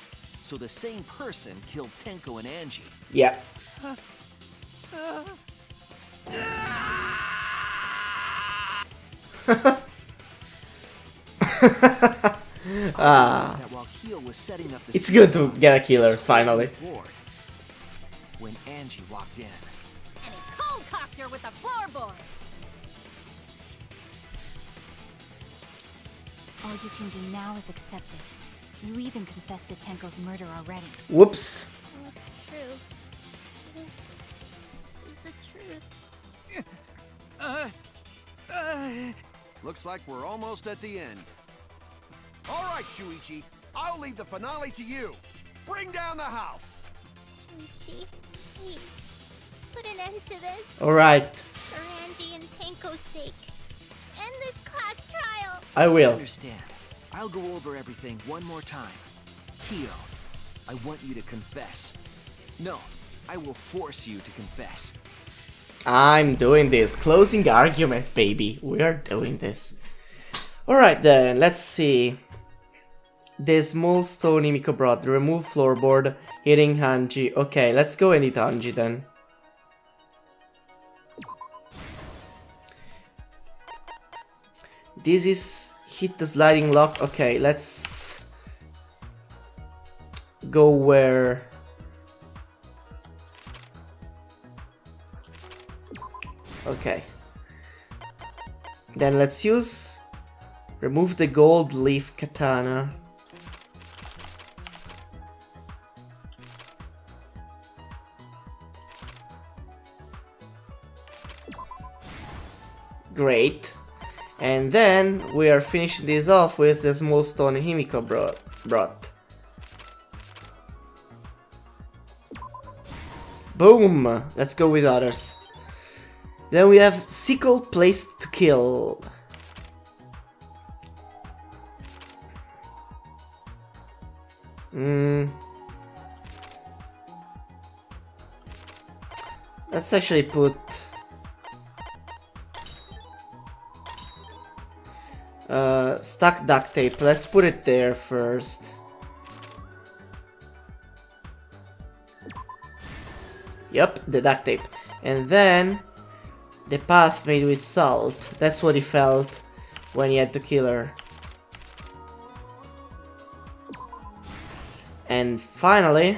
so the same person killed Tenko and Angie. Yeah. That while Kyo was setting up the It's good to seesaw, get a killer, finally. board, when Angie walked in. and he cold-cocked her with the floorboard. All you can do now is accept it. You even confessed to Tenko's murder already. Whoops. Oh, it's true. This is the truth. Looks like we're almost at the end. All right, Shuichi, I'll leave the finale to you. Bring down the house. Shuichi, please, put an end to this. Alright, For Angie and Tenko's sake. End this class trial. I will. Understand. I'll go over everything one more time. Kyo, I want you to confess. No, I will force you to confess. I'm doing this. Closing argument, baby. We are doing this. Alright then, let's see. The small stone Himiko brought. Remove floorboard. Hitting Hanji. Okay, let's go and hit Hanji then. This is hit the sliding lock. Okay, let's go where... Okay. Then let's use... Remove the gold leaf katana. Great. And then we are finishing this off with the small stone Himiko brought. Boom! Let's go with others. Then we have sickle placed to kill. Let's actually put stuck duct tape. Let's put it there first. Yep, the duct tape. And then the path made with salt. That's what he felt when he had to kill her. And finally,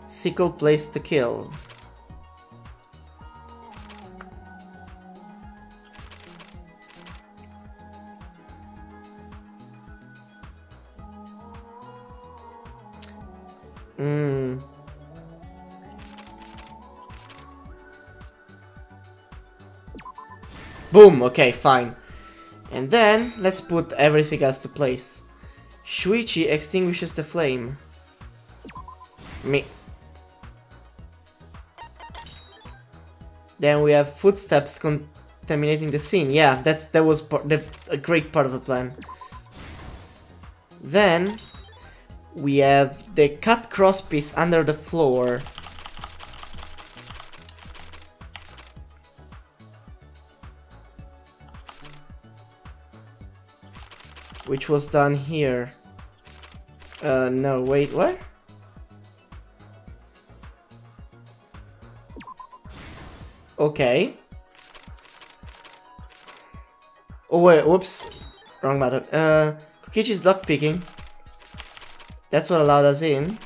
sickle placed to kill. Boom, okay, fine. And then, let's put everything else to place. Shuichi extinguishes the flame. Me. Then we have footsteps contaminating the scene. Yeah, that was a great part of the plan. Then we have the cut crosspiece under the floor. Which was done here. No, wait, what? Okay. Oh wait, whoops. Wrong button. Kokichi's lockpicking. That's what allowed us in.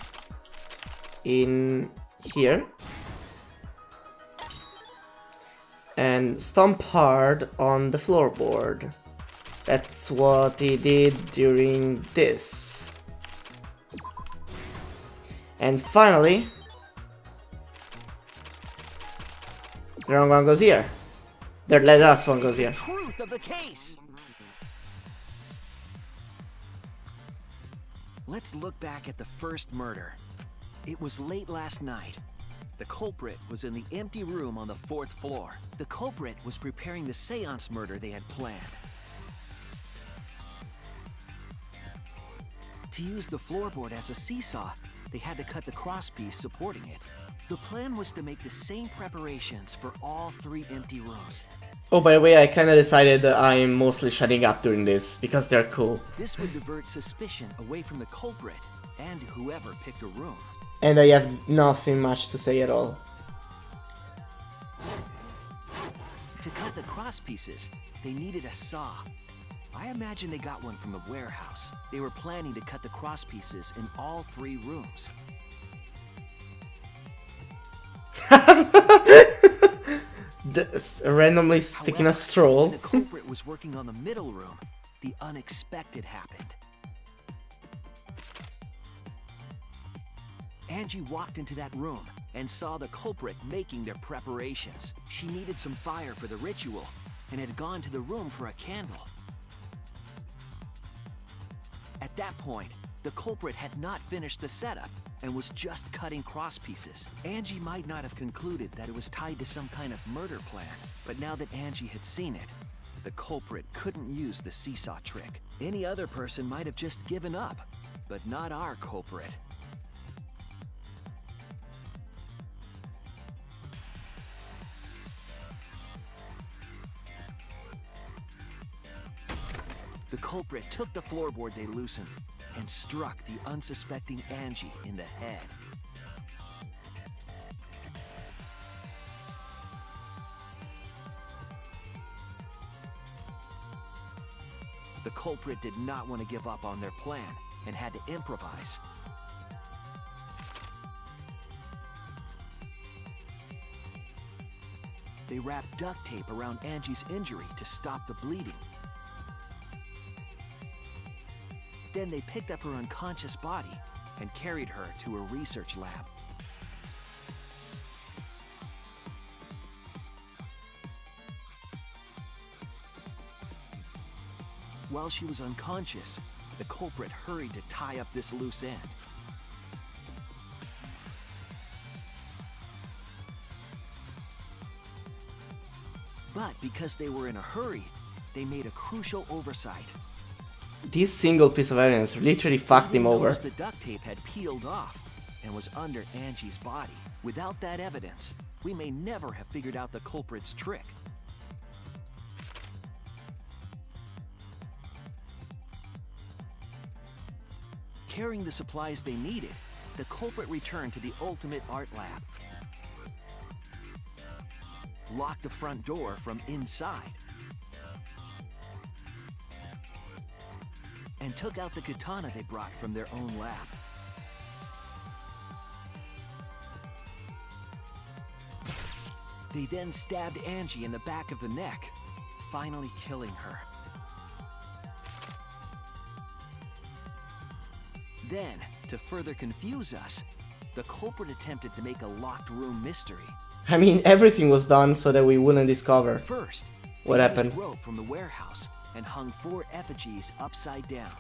In here. And stomp hard on the floorboard. That's what he did during this. And finally, the wrong one goes here. The last one goes here. Truth of the case. Let's look back at the first murder. It was late last night. The culprit was in the empty room on the 4th floor. The culprit was preparing the seance murder they had planned. To use the floorboard as a seesaw, they had to cut the crosspiece supporting it. The plan was to make the same preparations for all 3 empty rooms. Oh, by the way, I kinda decided that I'm mostly shutting up during this, because they're cool. This would divert suspicion away from the culprit and whoever picked a room. And I have nothing much to say at all. To cut the crosspieces, they needed a saw. I imagine they got one from the warehouse. They were planning to cut the crosspieces in all 3 rooms. Randomly sticking a stroll. When the culprit was working on the middle room, the unexpected happened. Angie walked into that room and saw the culprit making their preparations. She needed some fire for the ritual and had gone to the room for a candle. At that point, the culprit had not finished the setup and was just cutting crosspieces. Angie might not have concluded that it was tied to some kind of murder plan, but now that Angie had seen it, the culprit couldn't use the seesaw trick. Any other person might have just given up, but not our culprit. The culprit took the floorboard they loosened and struck the unsuspecting Angie in the head. The culprit did not want to give up on their plan and had to improvise. They wrapped duct tape around Angie's injury to stop the bleeding. Then they picked up her unconscious body and carried her to a research lab. While she was unconscious, the culprit hurried to tie up this loose end. But because they were in a hurry, they made a crucial oversight. This single piece of evidence literally fucked him over. The duct tape had peeled off and was under Angie's body. Without that evidence, we may never have figured out the culprit's trick. Carrying the supplies they needed, the culprit returned to the ultimate art lab. Locked the front door from inside. And took out the katana they brought from their own lab. They then stabbed Angie in the back of the neck, finally killing her. Then, to further confuse us, the culprit attempted to make a locked room mystery. I mean, everything was done so that we wouldn't discover First, what they happened. used rope from the warehouse and hung 4 effigies upside down.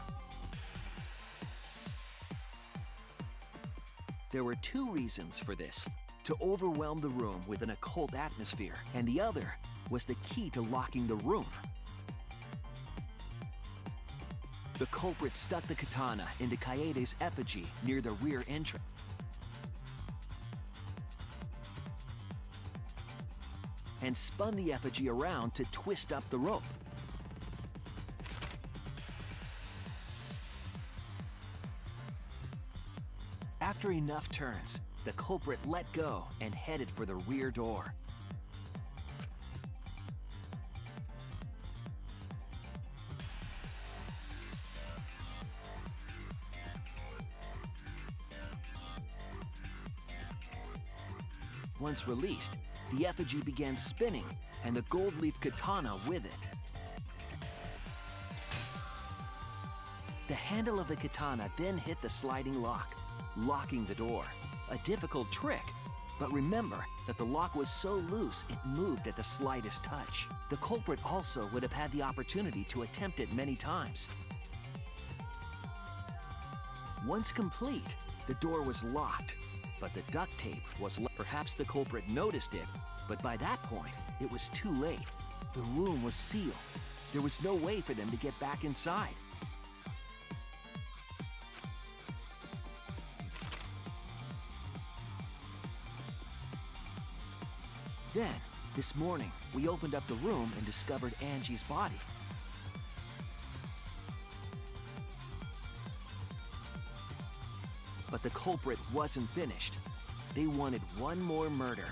There were 2 reasons for this: to overwhelm the room with an occult atmosphere, and the other was the key to locking the room. The culprit stuck the katana into Kaede's effigy near the rear entrance. And spun the effigy around to twist up the rope. After enough turns, the culprit let go and headed for the rear door. Once released, the effigy began spinning, and the gold leaf katana with it. The handle of the katana then hit the sliding lock, locking the door. A difficult trick, but remember that the lock was so loose it moved at the slightest touch. The culprit also would have had the opportunity to attempt it many times. Once complete, the door was locked, but the duct tape was perhaps the culprit noticed it, but by that point, it was too late. The room was sealed. There was no way for them to get back inside. Then, this morning, we opened up the room and discovered Angie's body. But the culprit wasn't finished. They wanted one more murder.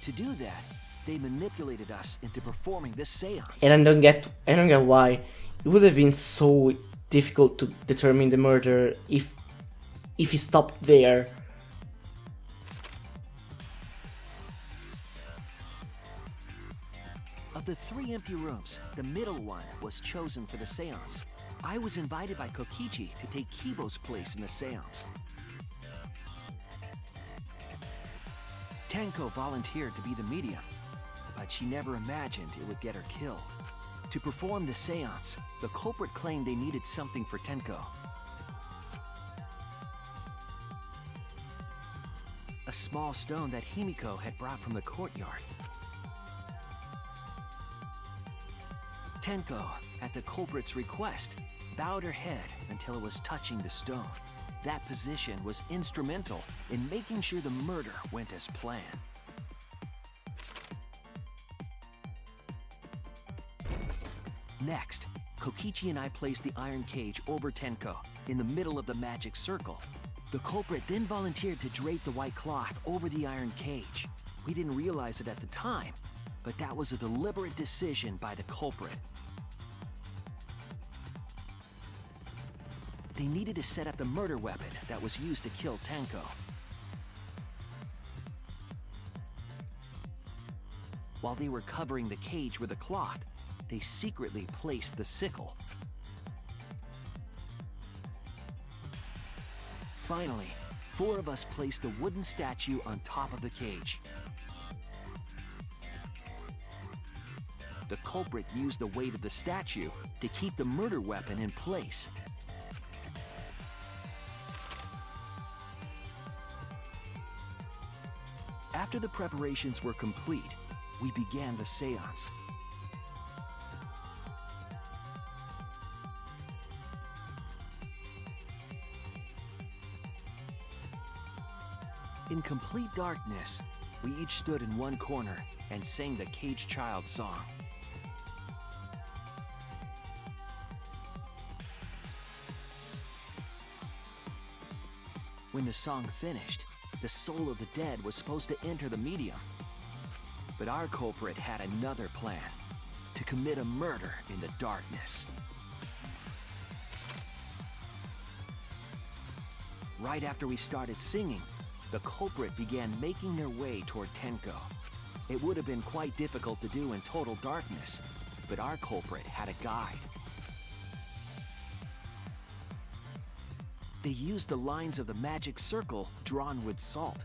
To do that, they manipulated us into performing this seance. And I don't get why. It would have been so difficult to determine the murder if he stopped there. Of the 3 empty rooms, the middle one was chosen for the seance. I was invited by Kokichi to take Kibo's place in the seance. Tenko volunteered to be the medium, but she never imagined it would get her killed. To perform the seance, the culprit claimed they needed something for Tenko. A small stone that Himiko had brought from the courtyard. Tenko, at the culprit's request, bowed her head until it was touching the stone. That position was instrumental in making sure the murder went as planned. Next, Kokichi and I placed the iron cage over Tenko, in the middle of the magic circle. The culprit then volunteered to drape the white cloth over the iron cage. We didn't realize it at the time, but that was a deliberate decision by the culprit. They needed to set up the murder weapon that was used to kill Tenko. While they were covering the cage with a cloth, they secretly placed the sickle. Finally, 4 of us placed the wooden statue on top of the cage. The culprit used the weight of the statue to keep the murder weapon in place. After the preparations were complete, we began the seance. In complete darkness, we each stood in one corner and sang the Cage Child song. When the song finished, the soul of the dead was supposed to enter the medium. But our culprit had another plan: to commit a murder in the darkness. Right after we started singing, the culprit began making their way toward Tenko. It would have been quite difficult to do in total darkness, but our culprit had a guide. They used the lines of the magic circle drawn with salt.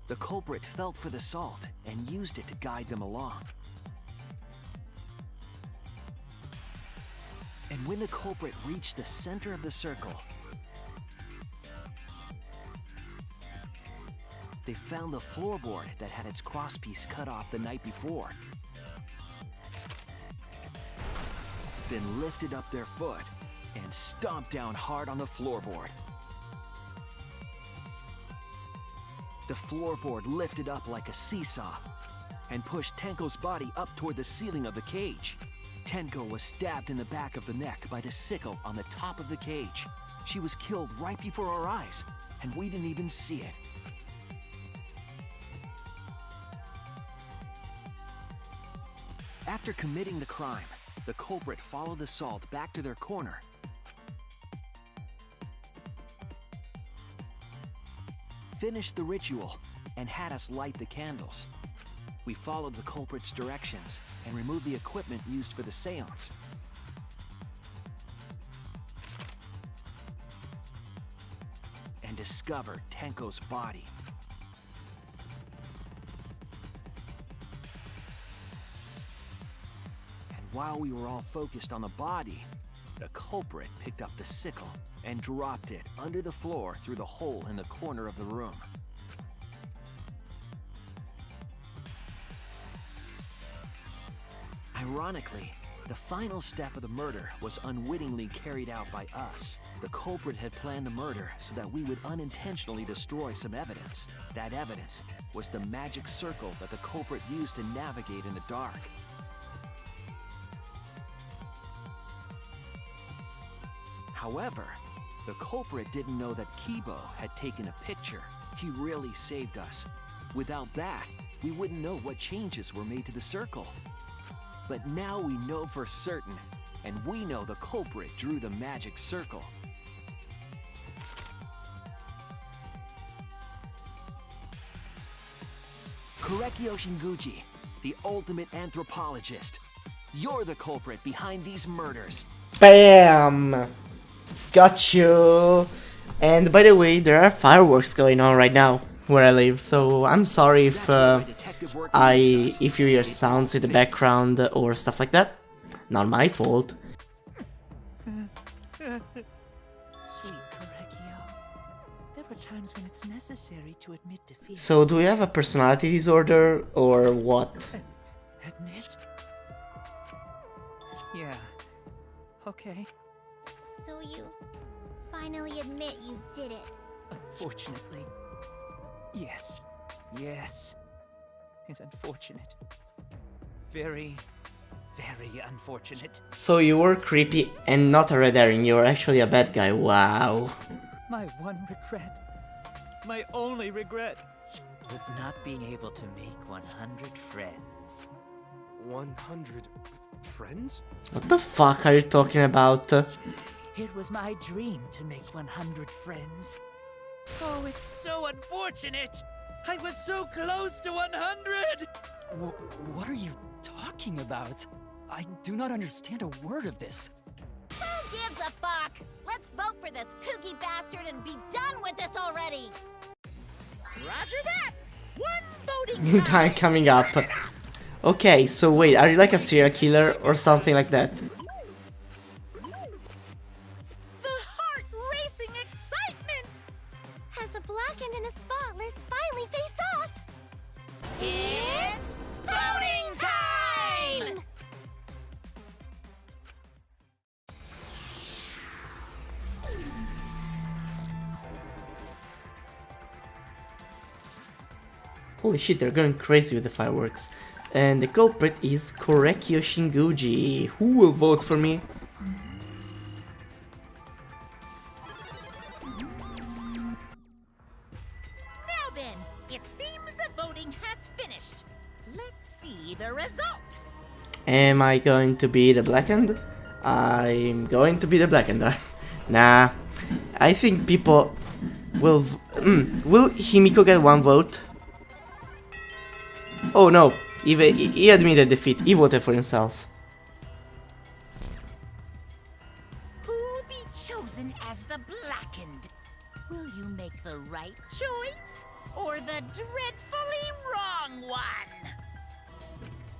The culprit felt for the salt and used it to guide them along. And when the culprit reached the center of the circle, they found the floorboard that had its crosspiece cut off the night before. Then lifted up their foot and stomped down hard on the floorboard. The floorboard lifted up like a seesaw and pushed Tenko's body up toward the ceiling of the cage. Tenko was stabbed in the back of the neck by the sickle on the top of the cage. She was killed right before our eyes, and we didn't even see it. After committing the crime, the culprit followed the salt back to their corner. Finished the ritual and had us light the candles. We followed the culprit's directions and removed the equipment used for the seance. And discovered Tenko's body. And while we were all focused on the body, the culprit picked up the sickle and dropped it under the floor through the hole in the corner of the room. Ironically, the final step of the murder was unwittingly carried out by us. The culprit had planned the murder so that we would unintentionally destroy some evidence. That evidence was the magic circle that the culprit used to navigate in the dark. However, the culprit didn't know that Kibo had taken a picture. He really saved us. Without that, we wouldn't know what changes were made to the circle. But now we know for certain, and we know the culprit drew the magic circle. Korekio Shinguchi, the ultimate anthropologist. You're the culprit behind these murders. Bam! Got you! And by the way, there are fireworks going on right now where I live, so I'm sorry if if you hear sounds in the background or stuff like that. Not my fault. Sweet Korekio. There are times when it's necessary to admit defeat. So do you have a personality disorder or what? Admit? Yeah. Okay. So you finally admit you did it. Unfortunately. Yes. Yes. It's unfortunate. Very, very unfortunate. So you were creepy and not a red herring, you were actually a bad guy, wow. My one regret, my only regret, was not being able to make 100 friends. 100 friends? What the fuck are you talking about? It was my dream to make 100 friends. Oh, it's so unfortunate! I was so close to 100! What are you talking about? I do not understand a word of this. Who gives a fuck? Let's vote for this kooky bastard and be done with this already. Roger that. One voting Time coming up. Okay, so wait, are you like a serial killer or something like that? The heart-racing excitement. As the blackened and the spotless finally face off. It's voting time! Holy shit, they're going crazy with the fireworks. And the culprit is Korekio Shinguchi. Who will vote for me? Now then, it seems the voting has finished. Let's see the result. Am I going to be the blackened? I'm going to be the blackened. Nah, I think people will... will Himiko get one vote? Oh no, he admitted defeat, he voted for himself. Who'll be chosen as the blackened?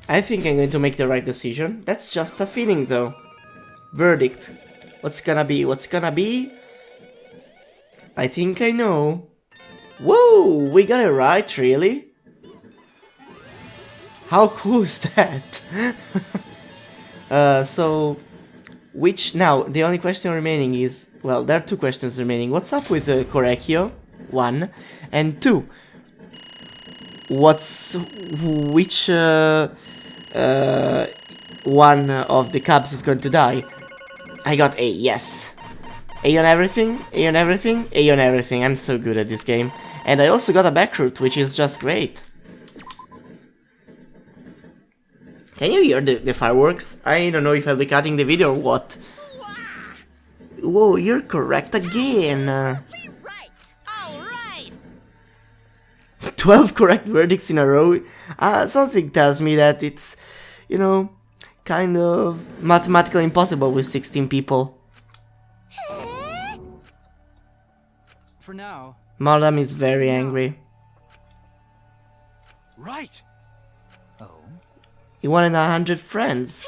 I think I'm going to make the right decision. That's just a feeling though. Verdict. What's gonna be? What's gonna be? I think I know. Whoa! We got it right, really? How cool is that? So... Which, now, the only question remaining is... Well, there are two questions remaining. What's up with Korekio? 1. And 2. Which one of the cubs is going to die? I got A, yes. A on everything, A on everything, A on everything. I'm so good at this game. And I also got a back route, which is just great. Can you hear the fireworks? I don't know if I'll be cutting the video or what. Whoa, you're correct again. Right. All right. 12 correct verdicts in a row. Something tells me that it's, you know, kind of mathematically impossible with 16 people. For now. Madam is very angry. Right. Oh? He wanted 100 friends.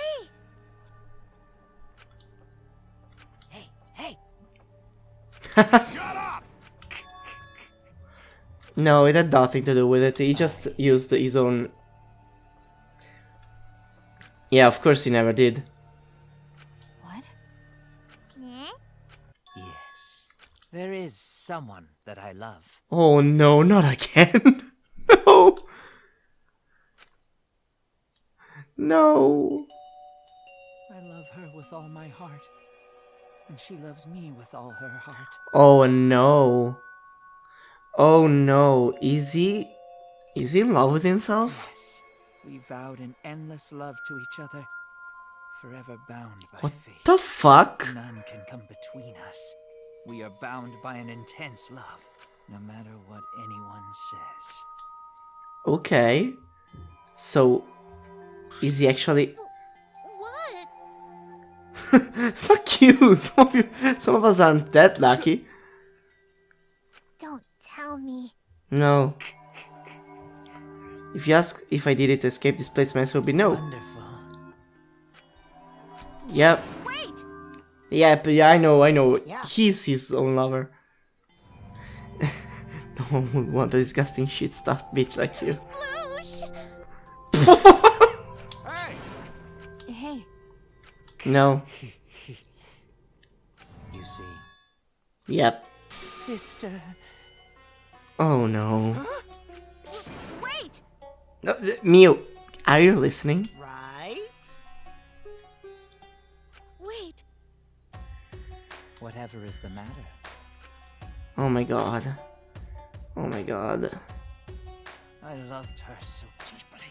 Hey, hey. Shut up! No, it had nothing to do with it. He just used his own... Yeah, of course he never did. What? Eh? Yes. There is someone that I love. Oh no, not again. No. No. I love her with all my heart. And she loves me with all her heart. Oh no. Oh no. Is he in love with himself? Yes. We vowed an endless love to each other. Forever bound by What fate. the fuck? None can come between us. We are bound by an intense love, no matter what anyone says. Okay. So, is he actually... What? Fuck you! Some of us aren't that lucky. Don't tell me. No. If you ask if I did it to escape this place, my answer will be no. Wonderful. Yep. Wait. Yep, yeah, I know. Yeah. He's his own lover. No one would want a disgusting shit-stuffed bitch like you. Sploosh! Hey! Hey, No. You see, Yep. sister. Oh no. Wait. No, Mew, are you listening? Right. Wait. Whatever is the matter? Oh my god. Oh my god. I loved her so deeply.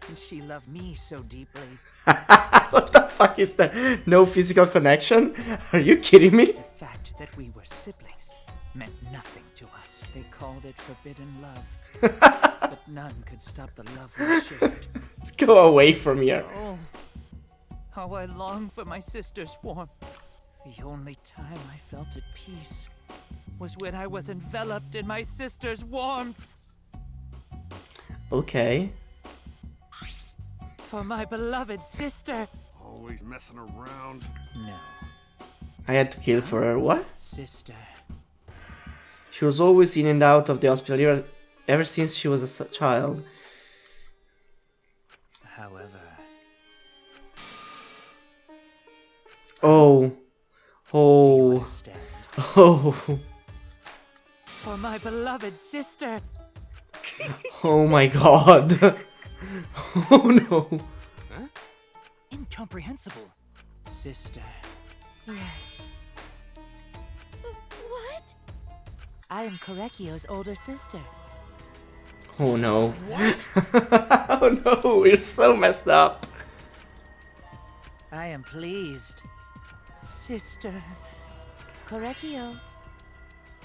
And she loved me so deeply. What the fuck is that? No physical connection? Are you kidding me? The fact that we were siblings meant nothing to us. They called it forbidden love. But none could stop the love we shared. Go away from here. Oh, how I long for my sister's warmth. The only time I felt at peace was when I was enveloped in my sister's warmth. Okay. For my beloved sister. Always messing around. No, I had to kill for her. What? sister. She was always in and out of the hospital ever since she was a child. However, Oh. do you Oh. understand? Oh. For my beloved sister. Oh my god. Oh no. Incomprehensible. Sister. yes. What? I am Korekio's older sister. Oh no. Oh no, we're so messed up. I am pleased. Sister. Korekio,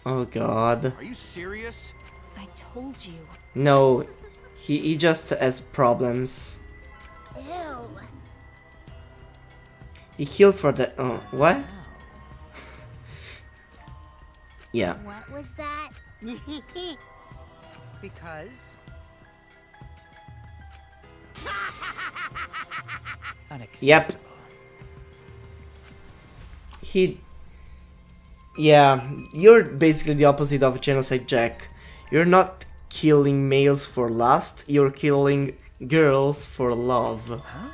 Oh god. Are you serious? I told you. No. He just has problems. Ew. He killed for the... Oh, what? Yeah. What was that? Because Yep. Yeah, you're basically the opposite of Genocide Jack. You're not killing males for lust, you're killing girls for love. Huh?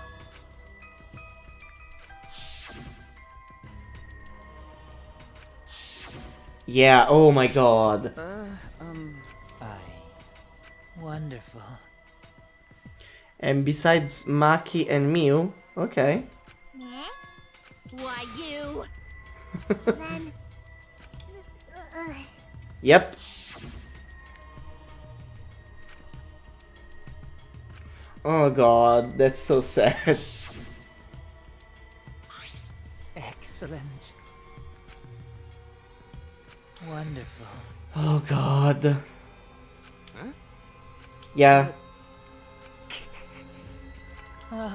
Yeah, oh my god. Wonderful. And besides Maki and Miu, okay. Yeah? Why you? Then... Yep. Oh god, that's so sad. Excellent. Wonderful. Oh god. Yeah.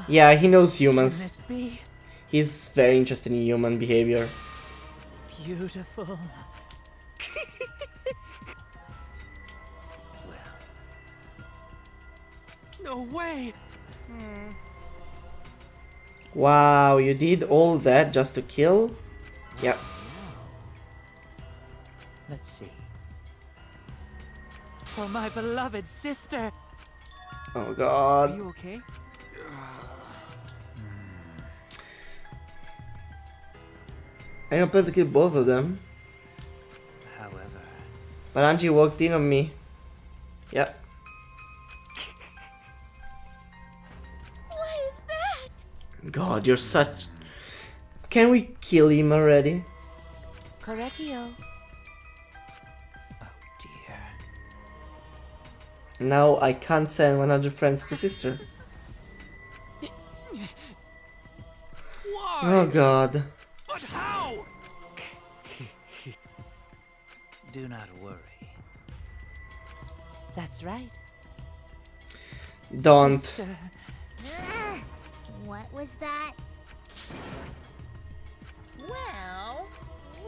Yeah, he knows Can humans. this be He's very interested in human behavior. beautiful? No way! Wow, you did all that just to kill? Yep. Let's see. For my beloved sister. Oh Are god. you okay? I don't plan to kill both of them. However, But Angie walked in on me. Yep. What is that? God, you're such... Can we kill him already? Correcchio. oh dear. Now I can't send 100 friends to sister. Why? Oh god. But how? Do not worry. That's right. Don't. Sister. What was that? Well,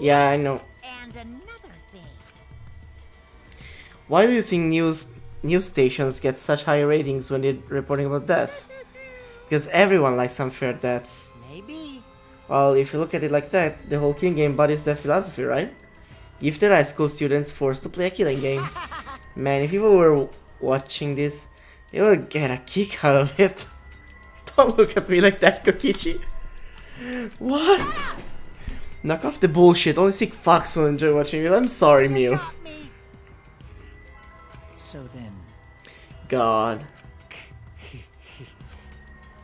Yeah, I know. and another thing. Why do you think news stations get such high ratings when they're reporting about death? Because everyone likes unfair deaths. Maybe. Well, if you look at it like that, the whole killing game embodies that philosophy, right? Gifted high school students forced to play a killing game. Man, if people were watching this, they would get a kick out of it. Don't look at me like that, Kokichi. What? Knock off the bullshit. Only sick fucks will enjoy watching it. I'm sorry, Mew. So then, God.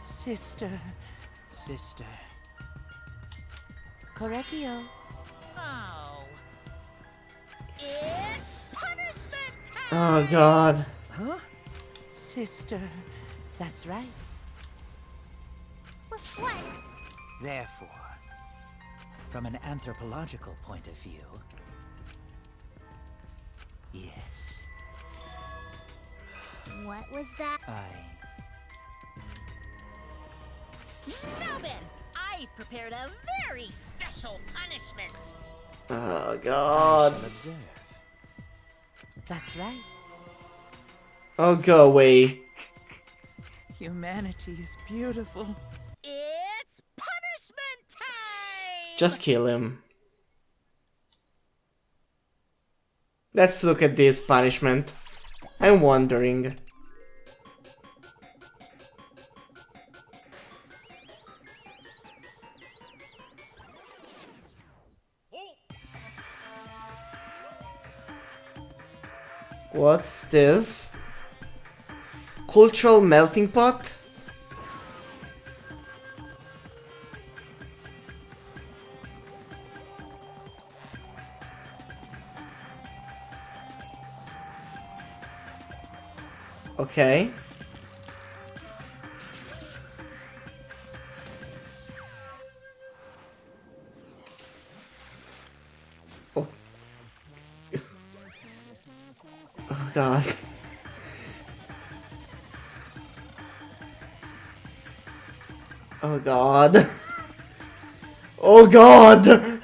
sister. Correcchio. Oh. It's punishment time! Oh, God. Huh? Sister. That's right. What? Therefore, from an anthropological point of view, yes, What was that? Now then, I've prepared a very special punishment. Oh, I God. shall observe. That's right. Oh, go away. Humanity is beautiful. It's punishment time! Just kill him. Let's look at this punishment. I'm wondering. What's this? Cultural melting pot? Okay. Oh. Oh God. Oh God. Oh God.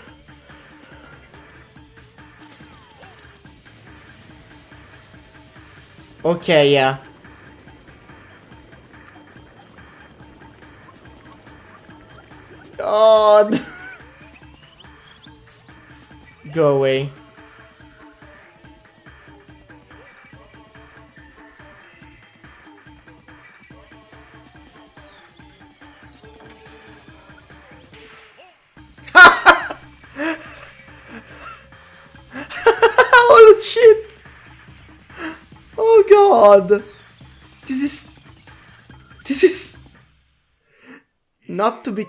Okay, yeah. God. Go away. Holy shit! Oh god! This is not to be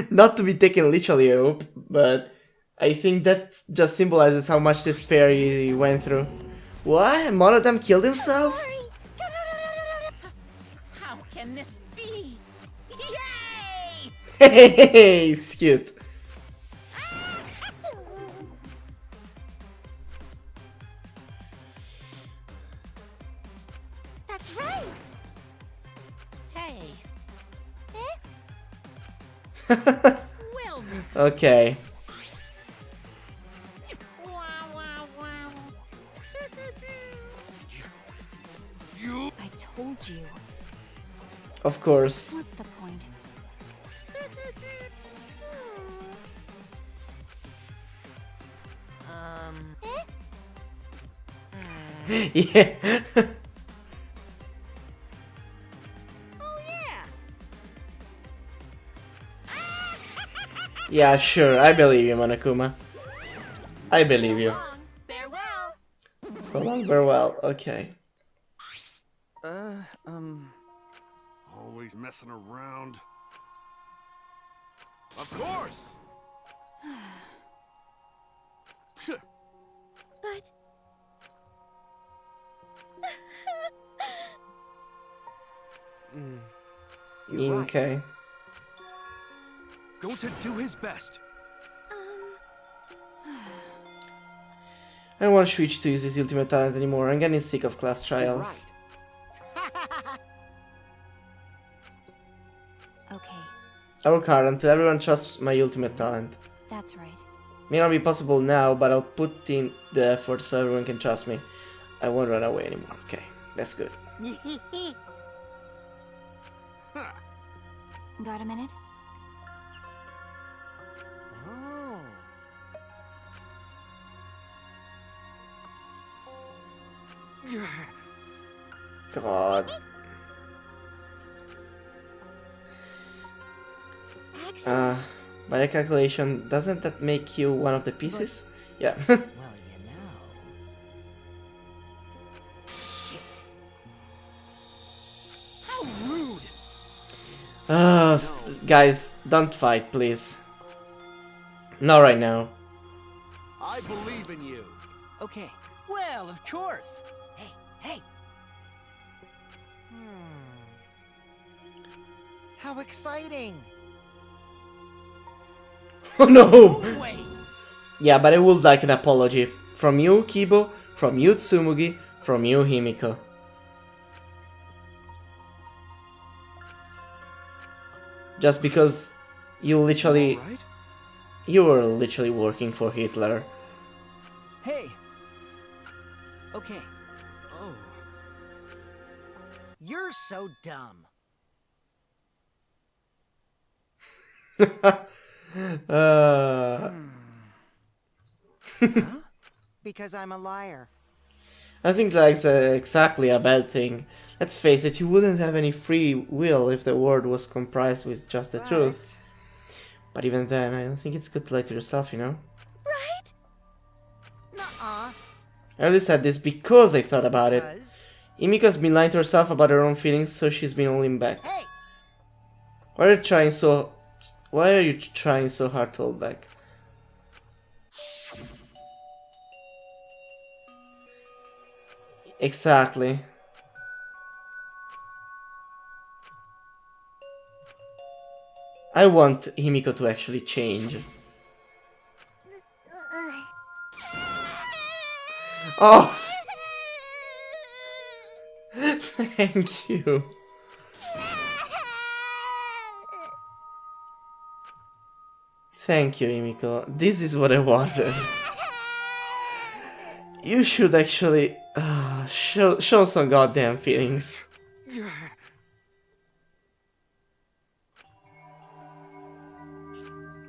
not to be taken literally, I hope, but I think that just symbolizes how much despair he went through. What? One of them killed himself? How can this be? Yay! Hey, it's cute. That's right. Hey, well, Okay. wow, wow, wow. I told you. Of course. What's the point? Yeah. Oh yeah. Yeah, sure. I believe you, Monokuma. I believe you. Farewell. So long, farewell. Okay. Always messing around. Of course! But You're right. Okay. Going to do his best. I don't want Shuichi to use his ultimate talent anymore. I'm getting sick of class trials. Okay, I work hard until everyone trusts my ultimate talent. that's right. May not be possible now, but I'll put in the effort so everyone can trust me. I won't run away anymore. Okay, that's good. Got a minute? Oh. God. actually, By the calculation, doesn't that make you one of the pieces? Yeah. Well, you know. Shit. How rude! Guys, don't fight, please. Not right now. I believe in you. Okay. Well, of course. Hey, hey. How exciting! Oh no! No way. Yeah, but I would like an apology. From you, Kibo, from you, Tsumugi, from you, Himiko. Just because you literally... All right? You were literally working for Hitler. Hey. Okay. Oh. You're so dumb. Because I'm a liar. I think that's exactly a bad thing. Let's face it, you wouldn't have any free will if the world was comprised with just the truth. But even then, I don't think it's good to lie to yourself, you know? right? Nuh-uh. I only said this because I thought about it. Because... Himiko's been lying to herself about her own feelings, so she's been holding back. Hey! Why are you trying so hard to hold back? Exactly. I want Himiko to actually change. Oh! Thank you. Thank you, Himiko. This is what I wanted. You should actually show some goddamn feelings.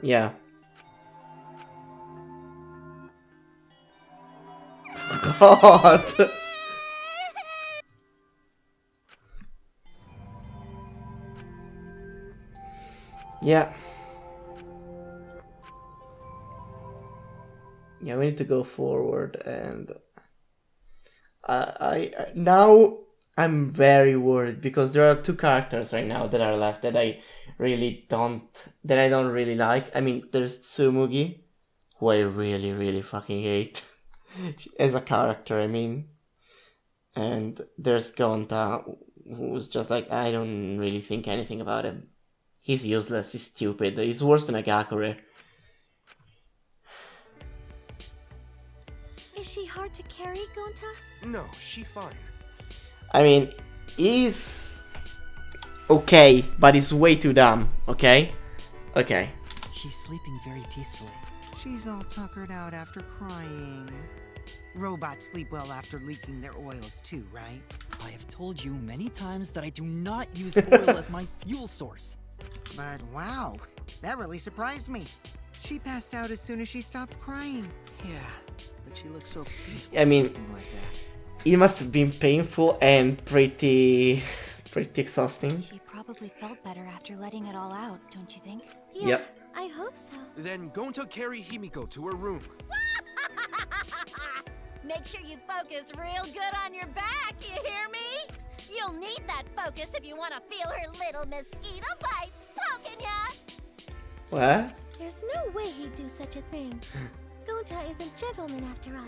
Yeah. God. Yeah. Yeah, we need to go forward, and now I'm very worried because there are two characters right now that are left that I don't really like. I mean, there's Tsumugi, who I really fucking hate as a character, I mean. And there's Gonta, who's just like, I don't really think anything about him. He's useless, he's stupid, he's worse than a Gakure. Is she hard to carry, Gonta? No, she fine. I mean, he's okay, but he's way too dumb, okay? Okay. She's sleeping very peacefully. She's all tuckered out after crying. Robots sleep well after leaking their oils too, right? I have told you many times that I do not use oil as my fuel source. But wow, that really surprised me. She passed out as soon as she stopped crying. Yeah, but she looks so peaceful. I mean, sleeping like that. it must have been painful and pretty exhausting. She probably felt better after letting it all out, don't you think? Yeah, Yep. I hope so. Then Gonta carry Himiko to her room. Make sure you focus real good on your back, you hear me? You'll need that focus if you want to feel her little mosquito bites poking ya. What? There's no way he'd do such a thing. Gonta is a gentleman after all.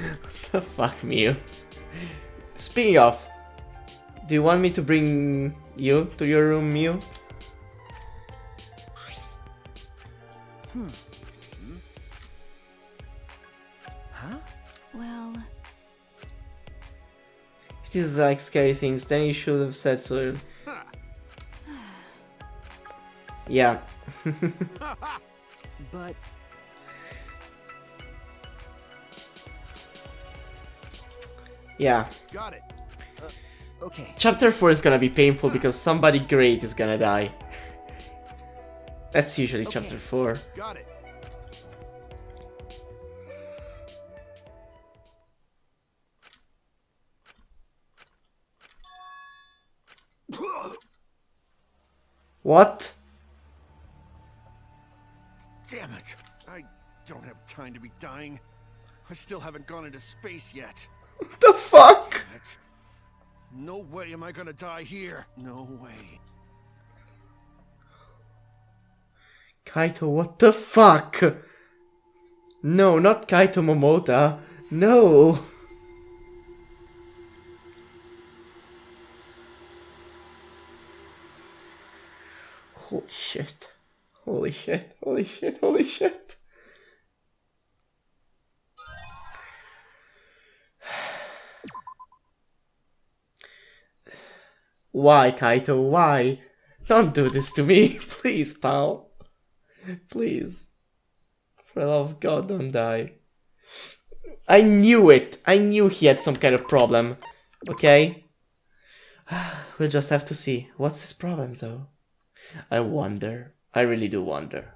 What the fuck, Mew? Speaking of, do you want me to bring you to your room, Mew? Huh? Well, If this is like scary things, then you should have said so. Yeah. But Yeah. Got it. okay. Chapter 4 is gonna be painful because somebody great is gonna die. That's usually chapter 4. Got it. What? Damn it. I don't have time to be dying. I still haven't gone into space yet. What the fuck? Damn it. No way am I gonna die here. No way. Kaito, what the fuck? No, not Kaito Momota. No. Holy shit. Holy shit. Holy shit. Holy shit. Why, Kaito? Why? Don't do this to me. Please, pal. Please. For the love of God, don't die. I knew it. I knew he had some kind of problem. Okay? We'll just have to see. What's his problem, though? I wonder. I really do wonder.